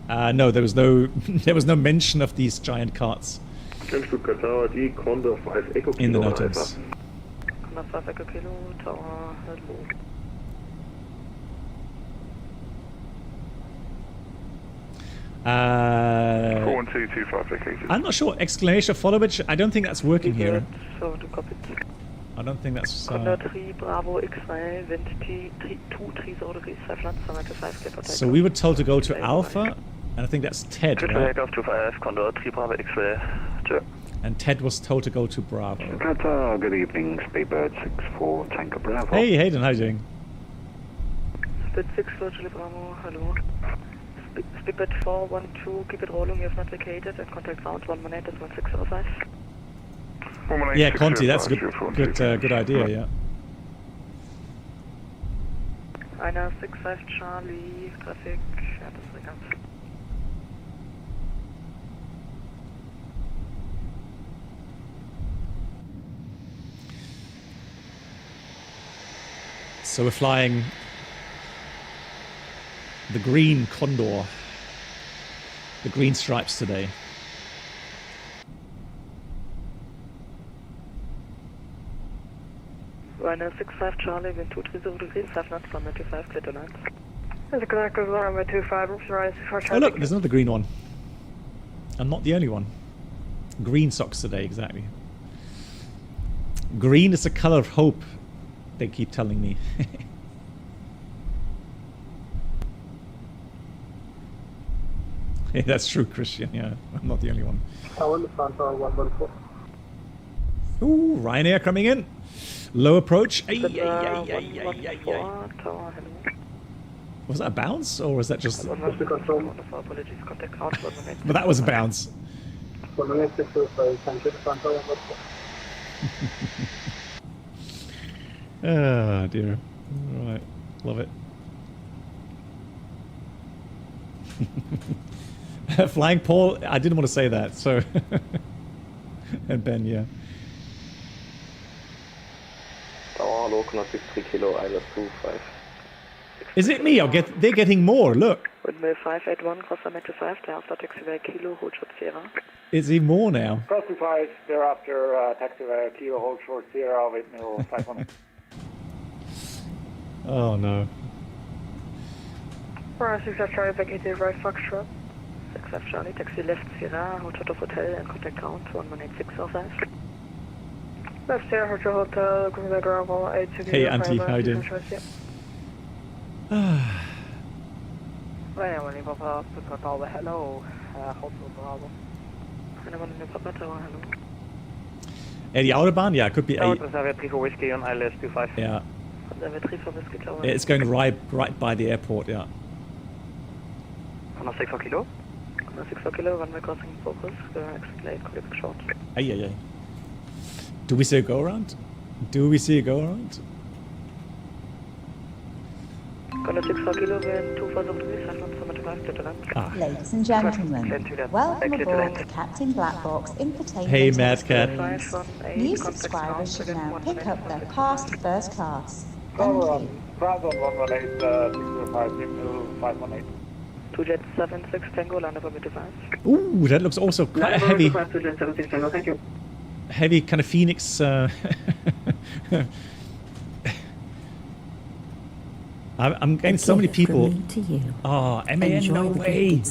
No, there was no there was no mention of these giant carts Stuttgart Tower D, Condor 5 Echo in the Kilo notice. Condor 5 Echo Kilo, Tower, hello. Uh, 41225 I'm not sure. Exclamation followed. I don't think that's working here. So to Cockpit. I don't think that's. Condor 3 Bravo X-ray, wind T2 3 flat, summit to 5 clip. So we were told to go to Alpha, and I think that's Ted, right? Takeoff to 5, Condor 3 Bravo X-ray. Sure. And Ted was told to go to Bravo. Qatar, good evening, Speedbird 64, Tanker Bravo. Hey Hayden, how you doing? Speed 6, Virtual Bravo, hello. Speedbird 412, keep it rolling, you have not vacated, and contact ground 118.605. Yeah, Conti, that's a good idea, yeah. 165 Charlie, traffic, ja, das ist ganz. So we're flying the green Condor, the green stripes today. Runway 65 Charlie, wind 230 degrees, 5 knots, 195, clear to land. That's correct, runway 25, rise for Oh look, there's another green one. I'm not the only one. Green socks today, exactly. Green is the color of hope, they keep telling me. Yeah, that's true, Christian, yeah. I'm not the only one. Tower, Lufthansa 114. Ooh, Ryanair coming in. Low approach. Ay, was that a bounce, or was that just... But that was a bounce. Oh dear. Right, love it. Flying Paul, I didn't want to say that, so... And Ben, yeah. Is it me? They're getting more, look. Windmill 581, cross summit to 5, thereafter taxiway Kilo, hold short Sierra. It's even more now. Crossing 5, thereafter taxiway Kilo, hold short Sierra, Windmill 518. Oh no. Runway 65 Charlie, back 80 right Foxtrot. 65 Charlie, taxi left Sierra, hold short of hotel and contact ground 1186 off that. Left Sierra, hold short hotel, going back gravel, 82. Hey Auntie, how you doing? Hello, Hotel Bravo. Anyone in the Papa Tower, hello. The Autobahn, yeah, it could be Tower, Reserve 3 for Whiskey on ILS 25. Yeah. Reserve 3 for Whiskey Tower. It's going right by the airport, yeah. 106 for Kilo. 106 for Kilo, runway crossing focus, exit late, call back short. Ay. Do we see a go around? Do we see a go around? 106 for Kilo, wind 240 degrees, 5 knots, 75, clear to land. Ladies and gentlemen, welcome aboard the Captain Black Box Infotainment Hey, Mad Cat. Experience. New subscribers should now pick up their pass to first class. Thank you. Ground on 118, 605, Windmill 518. 2 Jet 76 Tango, land over mid 5. Ooh, that looks also quite heavy. 2 Jet 76 Tango, thank you. Heavy kind of Phoenix. I'm getting so many people. Oh, MAN, no way.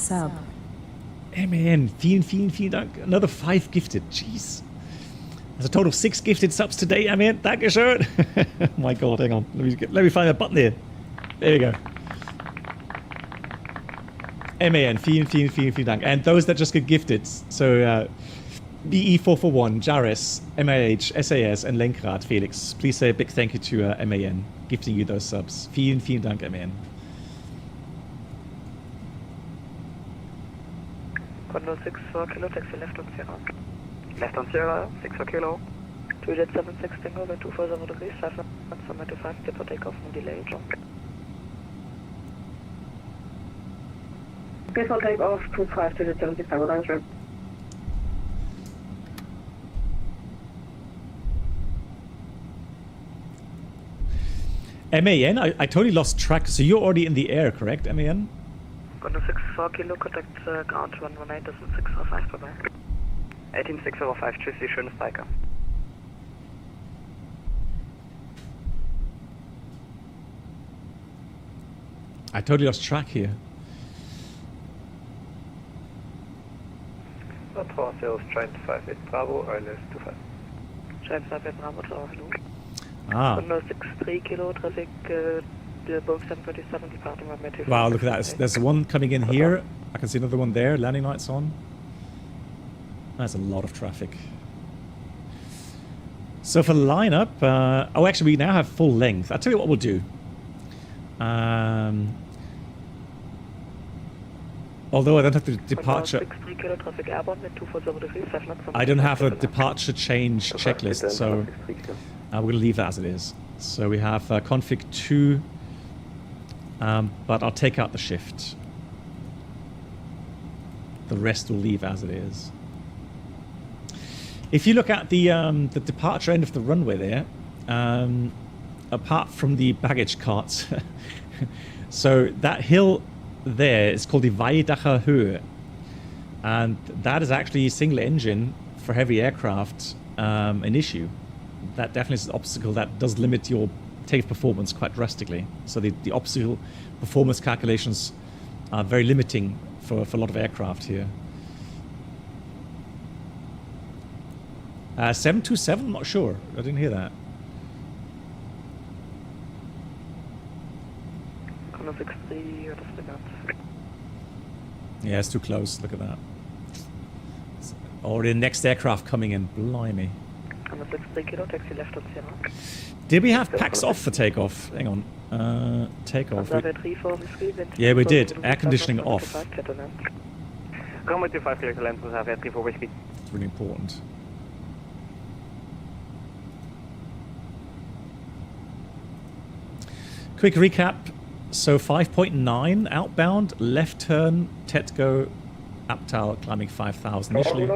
MAN, vielen Dank. Another 5 gifted. Jeez. There's a total of 6 gifted subs today, MAN. Dankeschön. Oh my god, hang on. Let me find that button here. There we go. MAN, vielen Dank. And those that just get gifted. So, BE441, Jaris, MAH, SAS, and Lenkrad, Felix. Please say a big thank you to MAN, gifting you those subs. Vielen Dank, MAN. Condor 6 for Kilo, taxi left on Sierra. Left on Sierra, 6 for Kilo. 2 Jet 76 Tango, wind 240 degrees, 5 knots, summit to 5, depot takeoff, no delay, jump. Depot takeoff, 25 to the 76 Tango, lines right. MAN, I totally lost track. So you're already in the air, correct, MAN? Contour 64 Kilo, contact ground 118.605, bye-bye. 18605, tschüss, Sie, schönes Biker. I totally lost track here. Tower Sales, Giant 58 Bravo, ILS 25. Giant 58 Bravo, Tower, hello. Ah. Contour 63 Kilo, traffic, the Boeing 737 departing runway 25. Wow, look at that. There's one coming in here. I can see another one there. Landing lights on. That's a lot of traffic. So for the lineup, oh, actually, we now have full length. I'll tell you what we'll do. Although I don't have the departure. I don't have a departure change checklist, so we're going to leave that as it is. So we have config 2, but I'll take out the shift. The rest will leave as it is. If you look at the departure end of the runway there, apart from the baggage carts, so that hill there is called the Weidacher Höhe, and that is actually single engine for heavy aircraft an issue. That definitely is an obstacle that does limit your takeoff performance quite drastically. So the obstacle performance calculations are very limiting for a lot of aircraft here. 727, I'm not sure. I didn't hear that. Contour 63, das begann. Yeah, it's too close. Look at that. It's already the next aircraft coming in. Blimey. Contour 63 Kilo, taxi left on Sierra. Did we have packs off for takeoff? Hang on. Takeoff. Yeah, we did. Air conditioning off. Come with 5 clear to land, we'll have air 34 whiskey. It's really important. Quick recap. So 5.9 outbound, left turn, Tetgo, Abtal climbing 5,000 initially.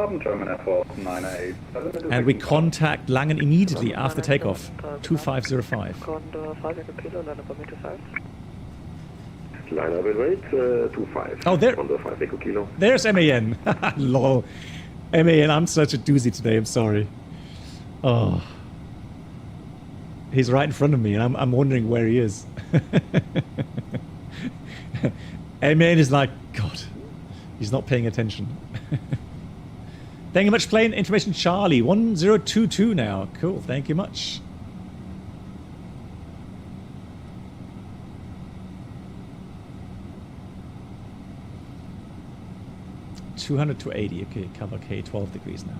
And we contact Langen immediately after takeoff, 2505. Line up and wait, 25. Oh, there. 5 Echo Kilo. There's MAN. Lol. MAN, I'm such a doozy today, I'm sorry. Oh. He's right in front of me, and I'm wondering where he is. MAN is like, God, he's not paying attention. Thank you much, plane information Charlie. 1022 now. Cool, thank you much. $200 to 80. Okay, cover K, 12 degrees now.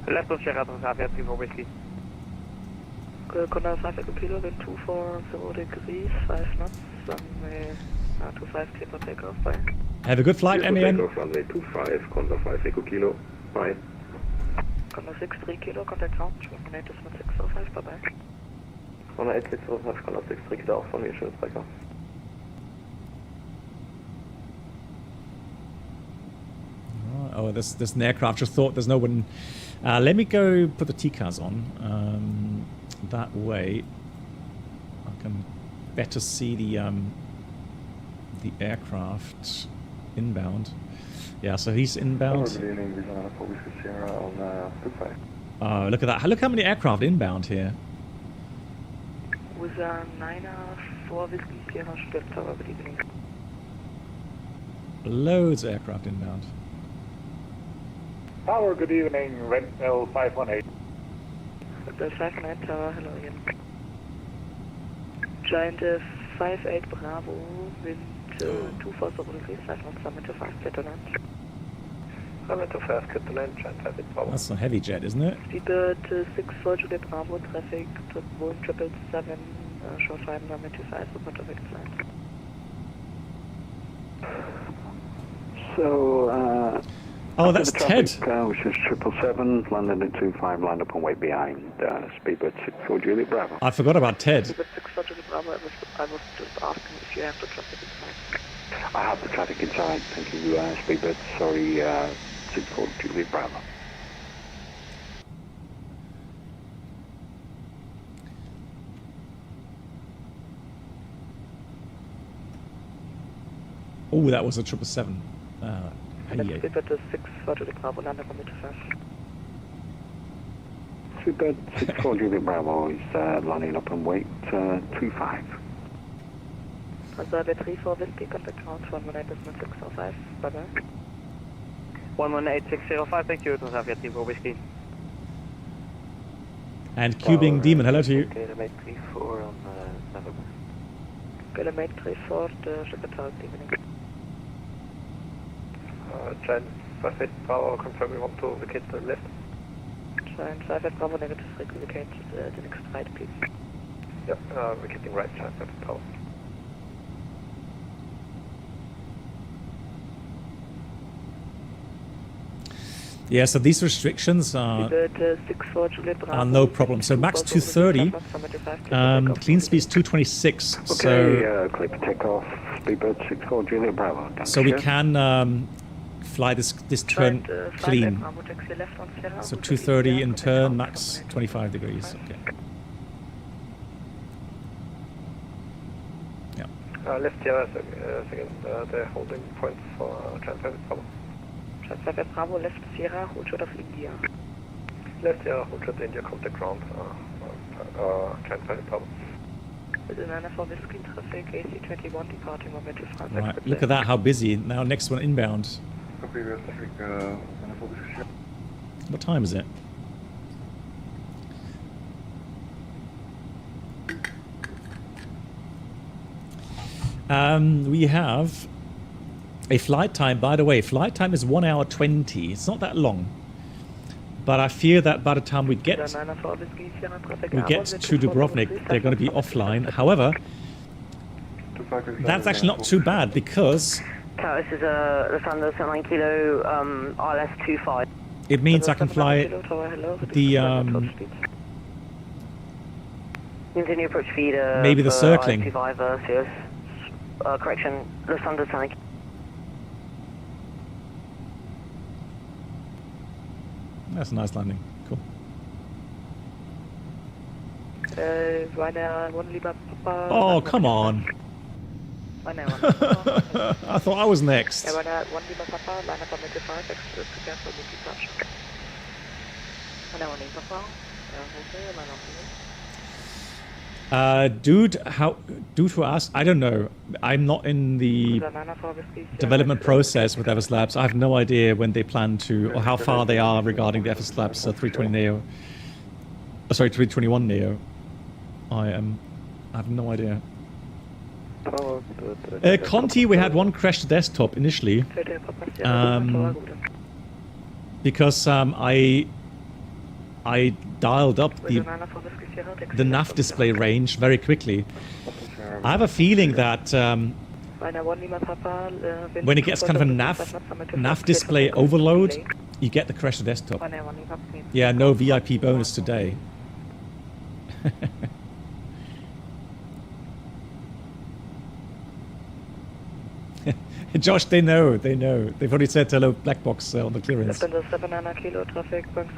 Left of Sierra, Transavia 34 whiskey. Contour 5 Echo Kilo, wind 240 degrees, 5 knots, runway 25 clear for takeoff, bye. Have a good flight, MAN. Runway 25, Contour 5 Echo Kilo, bye. Contour 63 Kilo, contact ground, 118.605, bye bye. 18605, Contour 63 Kilo, auch von mir, schönes Biker. Oh, there's an aircraft. Just thought there's no one. Let me go put the TCAS on. That way, I can better see the aircraft inbound. Yeah, so he's inbound. Oh, look at that! Look how many aircraft inbound here. With a 9-4 Whiskey Sierra Stuttgart Tower, good evening. Loads of aircraft inbound. Tower, good evening, Rentville 518. The 518 Tower, hello again. Giant 58 Bravo, wind 240 degrees, 5 knots, summit to 5, clear to land. Summit to 5, clear to land, Giant 58 Bravo. That's a heavy jet, isn't it? Speedbird 64 Juliet Bravo, traffic, Boeing 777, short time, runway 25, super traffic flight. So, oh, that's Ted. Which is 777, landed at 25, lined up and wait behind. Speedbird 64 Juliet Bravo. I forgot about Ted. Speedbird 64 Juliet Bravo, I was just asking if you have the traffic inside. I have the traffic inside, thank you, Speedbird. Sorry, 64 Juliet Bravo. Oh, that was a 777. Bitte 6 for Juliet Bravo, land up on Mitte 5. Super 64 Juliet Bravo is lining up on weight 25. Reserve 34 Whiskey, contact ground 118.605. Bye bye. 118.605, thank you. Reserve 34 Whiskey. And cubing Demon, hello to you. Kilometer 34 on November. Kilometer 34, the Secretary Demon. Giant 58 Bravo, confirm you want to vacate the left. Giant 58 Bravo, negative, vacate the next right, please. Yep, vacating right, Giant 58 Bravo. Yeah, so these restrictions are no problem. So max 230, clean speed is 226. Okay, So clear for takeoff, Speedbird 64 Juliet Bravo. so we can fly this turn clean. So 230 in turn, max 25 degrees. Okay. Yeah. Left here, second, the holding point for Giant 58 Bravo. Giant Bravo, left Sierra, hold short of India. Left Sierra, hold short India, contact ground, Giant 58 Bravo. With an for Whiskey traffic, AC21 departing on Mitte 5. Right, look at that, how busy. Now next one inbound. What time is it? We have a flight time, by the way. Flight time is 1 hour 20. It's not that long. But I fear that by the time we get to Dubrovnik, they're going to be offline. However, that's actually not too bad because This is Lufthansa 79 Kilo, RLS 25. it means I can fly the Continue approach feed. Maybe the circling. 25 Sirius. Correction, Lufthansa 79. That's a nice landing. Cool. Oh, come on. I thought I was next. Dude, due to us, I don't know. I'm not in the development process with FSLabs. I have no idea when they plan to, or how far they are regarding the FSLabs 320 Neo. Sorry, 321 Neo. I have no idea. Conti, we had one crash to desktop initially. Because I dialed up the nav display range very quickly. I have a feeling that when it gets kind of a nav display overload, you get the crash to desktop. Yeah, no VIP bonus today. Josh, they know. They've already said hello, black box on the clearance.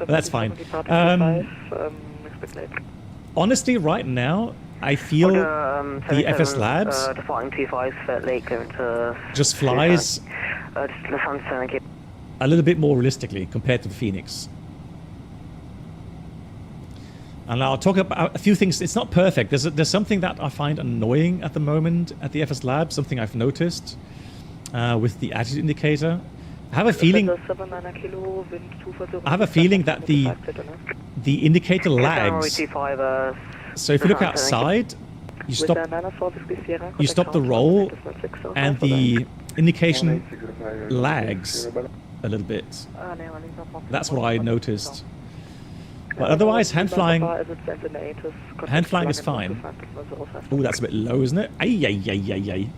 That's fine. Honestly, right now, I feel the FSLabs just flies a little bit more realistically compared to the Phoenix. And I'll talk about a few things. It's not perfect. There's something that I find annoying at the moment at the FSLabs, something I've noticed. With the attitude indicator, I have a feeling that the indicator lags. So if you look outside, you stop the roll, and the indication lags a little bit. That's what I noticed. But otherwise, hand flying is fine. Oh, that's a bit low, isn't it? Ay, ay, ay, ay, ay.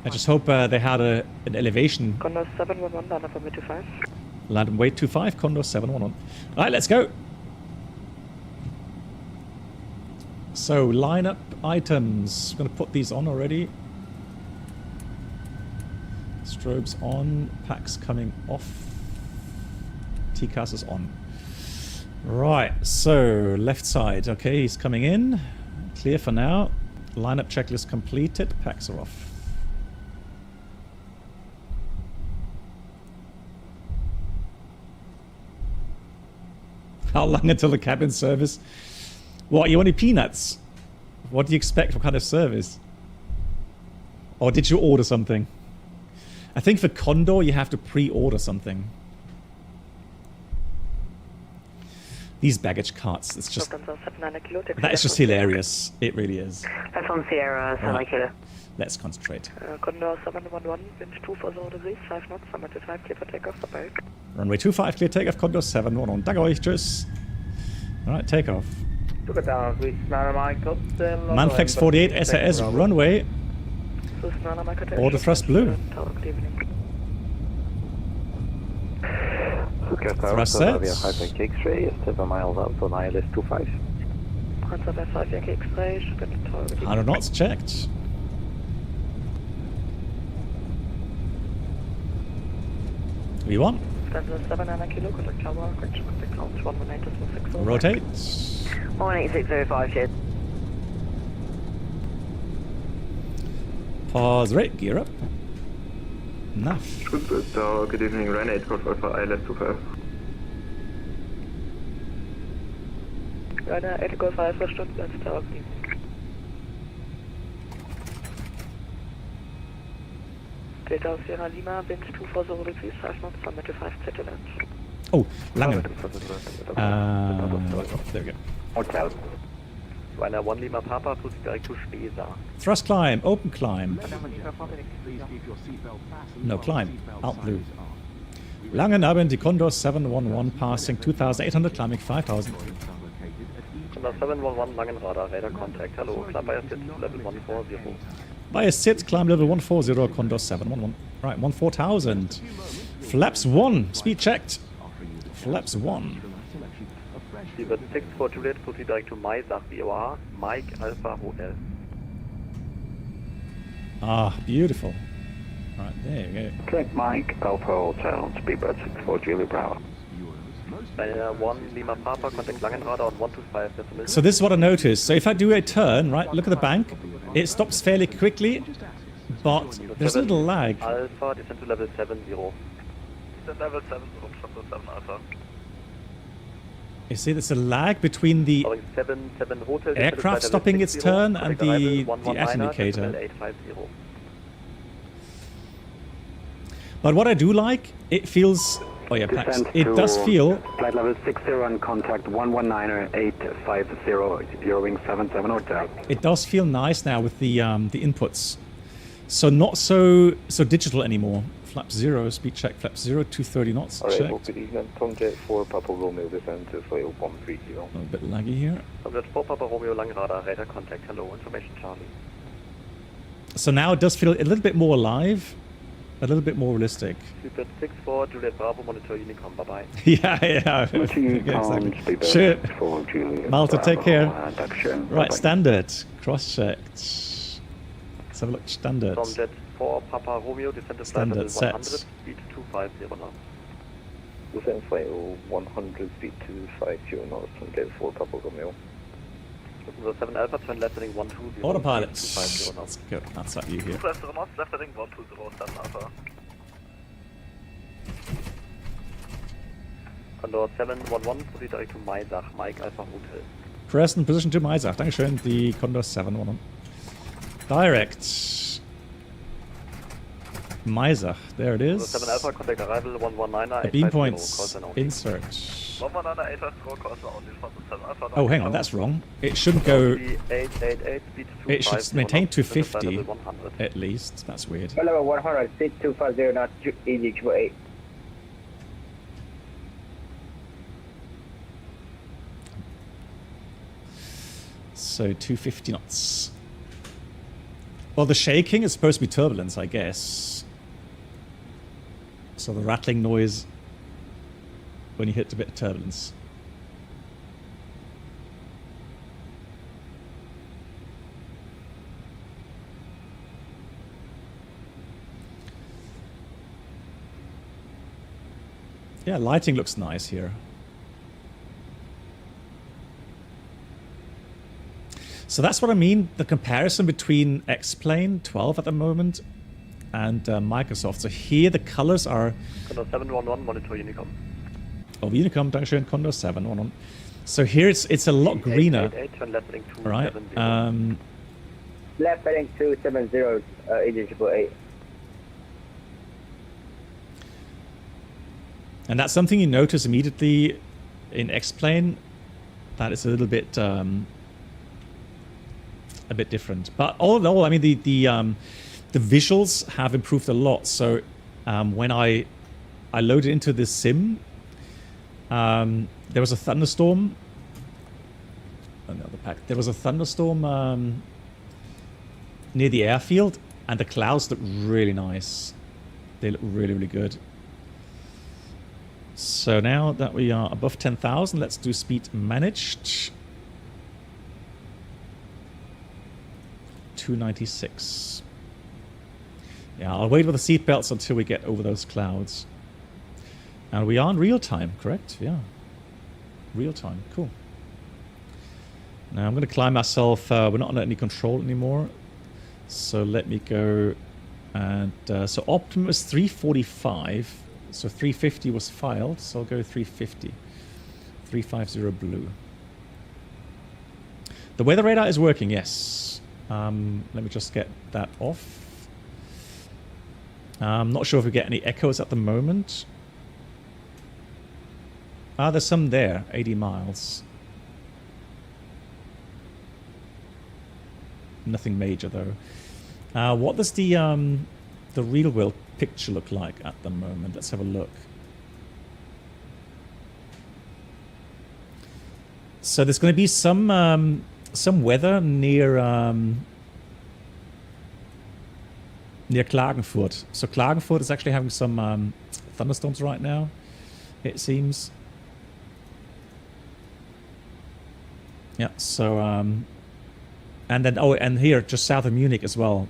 I just hope they had an elevation. Condor 711, land for Mitte 5. Land and weight 25, Condor 711. Alright, let's go. So, lineup items. I'm going to put these on already. Strobes on, packs coming off. TCAS is on. Right, so left side. Okay, he's coming in. Clear for now. Lineup checklist completed. Packs are off. How long until the cabin service? What, you want any peanuts? What do you expect? What kind of service? Or did you order something? I think for Condor you have to pre-order something. These baggage carts, it's just... That is just hilarious. It really is. That's on Sierra, 7 kilo. Let's concentrate. Condor 711, wind 24 degrees, 5 knots, summit to 5, clear for takeoff, bye. Runway 25, clear takeoff, Condor 711. Danke euch, tschüss. Alright, takeoff. Manflex 48, SAS, runway. Order thrust blue. Thrust set. 5 X-ray, 7 miles out on ILS 25. 5 X-ray, 100 knots checked. V1. Rotate. 18605, shed. Pause rate, gear up. Enough. Good evening, Ryan 8 for ILS 25. Ryder 8 Golf 5 for Stuttgart, Tower Clean. Delta Sierra Lima, wind 240 degrees, 5 knots, summit to 5 Zetteland. Oh, Langen. There we go. Hotel. Ryder 1 Lima Papa, proceed direct to Spesa. Thrust climb, open climb. No climb, alt blue. Langen Abend, die Condor 711 passing 2,800, climbing 5,000. Condor 711 Langen Radar, radar contact, hello, climb by a sit, level 140. By a sit, climb level 140, Condor 711. Right, 14,000. Flaps 1, speed checked. Flaps 1. Seabird 64 Juliet, proceed direct to Maisach, BOR, Mike Alpha Hotel. Ah, beautiful. Right, there you go. Correct, Mike Alpha Hotel, Speedbird 64 Juliet Bravo. 1 Lima Papa, contact Langenradar on 125. So this is what I noticed. So if I do a turn, right, look at the bank, it stops fairly quickly, but there's a little lag. Alpha, descend to level 70. Descend level 70, 7 Alpha. You see, there's a lag between the aircraft stopping its turn and the AT indicator. But what I do like, it feels... Oh yeah, Pax. It does feel... Flight level 60 on contact 119er 850, Euro Wing 77 Hotel. It does feel nice now with the inputs. So not so digital anymore. Flap 0, speed check, flap 0, 230 knots, checked. Alright, good evening, Tomjet 4 Papa Romeo, descend to flight 130. A little bit laggy here. Tomjet 4 Papa Romeo, Langradar, radar contact, hello, information Charlie. So now it does feel a little bit more alive, a little bit more realistic. Super 64, Juliet Bravo, monitor Unicom, bye-bye. yeah. Exactly. Sure. Malta, take care. Right, standard, cross-checked. Let's have a look, standard. Tomjet 4 Papa Romeo, descend to flight level 100, speed 250 knots. Descend flight 100, speed 250 knots, Tomjet 4 Papa Romeo. 7 Alpha, turn left heading 120. Autopilot. Let's go outside you here. Left heading 120, 7 Alpha. Condor 711, proceed direct to Maisach, Mike Alpha Hotel. Present position to Maisach. Dankeschön, die Condor 711. Direct. Maisach, there it is. 7 Alpha, contact arrival 119er. The beam points, insert. 119er, 850, course only from the 7 Alpha. Oh, hang on, that's wrong. It shouldn't go... 888, speed 250. It should maintain 250, at least. That's weird. Level 100, speed 250, not EDDS. So 250 knots. Well, the shaking is supposed to be turbulence, I guess. So the rattling noise when you hit a bit of turbulence. Yeah, lighting looks nice here. So that's what I mean, the comparison between X-Plane 12 at the moment and Microsoft. So here the colors are... Condor 711, monitor Unicom. Over Unicom, Dankeschön, Condor 7. So here it's a lot greener. All right. Left heading 270, EDDS. And that's something you notice immediately in X-Plane, that it's a little bit different. But all in all, I mean, the visuals have improved a lot. So when I loaded into this sim, there was a thunderstorm. Another pack. There was a thunderstorm near the airfield, and the clouds look really nice. They look really, really good. So now that we are above 10,000, let's do speed managed. 296. Yeah, I'll wait with the seatbelts until we get over those clouds. And we are in real time, correct? Yeah. Real time, cool. Now I'm going to climb myself. We're not under any control anymore. So let me go. And so optimum is 345. So 350 was filed. So I'll go 350. 350 blue. The weather radar is working, yes. Let me just get that off. I'm not sure if we get any echoes at the moment. There's some there, 80 miles. Nothing major though. What does the real world picture look like at the moment? Let's have a look. So there's going to be some weather near near Klagenfurt. So Klagenfurt is actually having some thunderstorms right now, it seems. Yeah, so and then and here just south of Munich as well.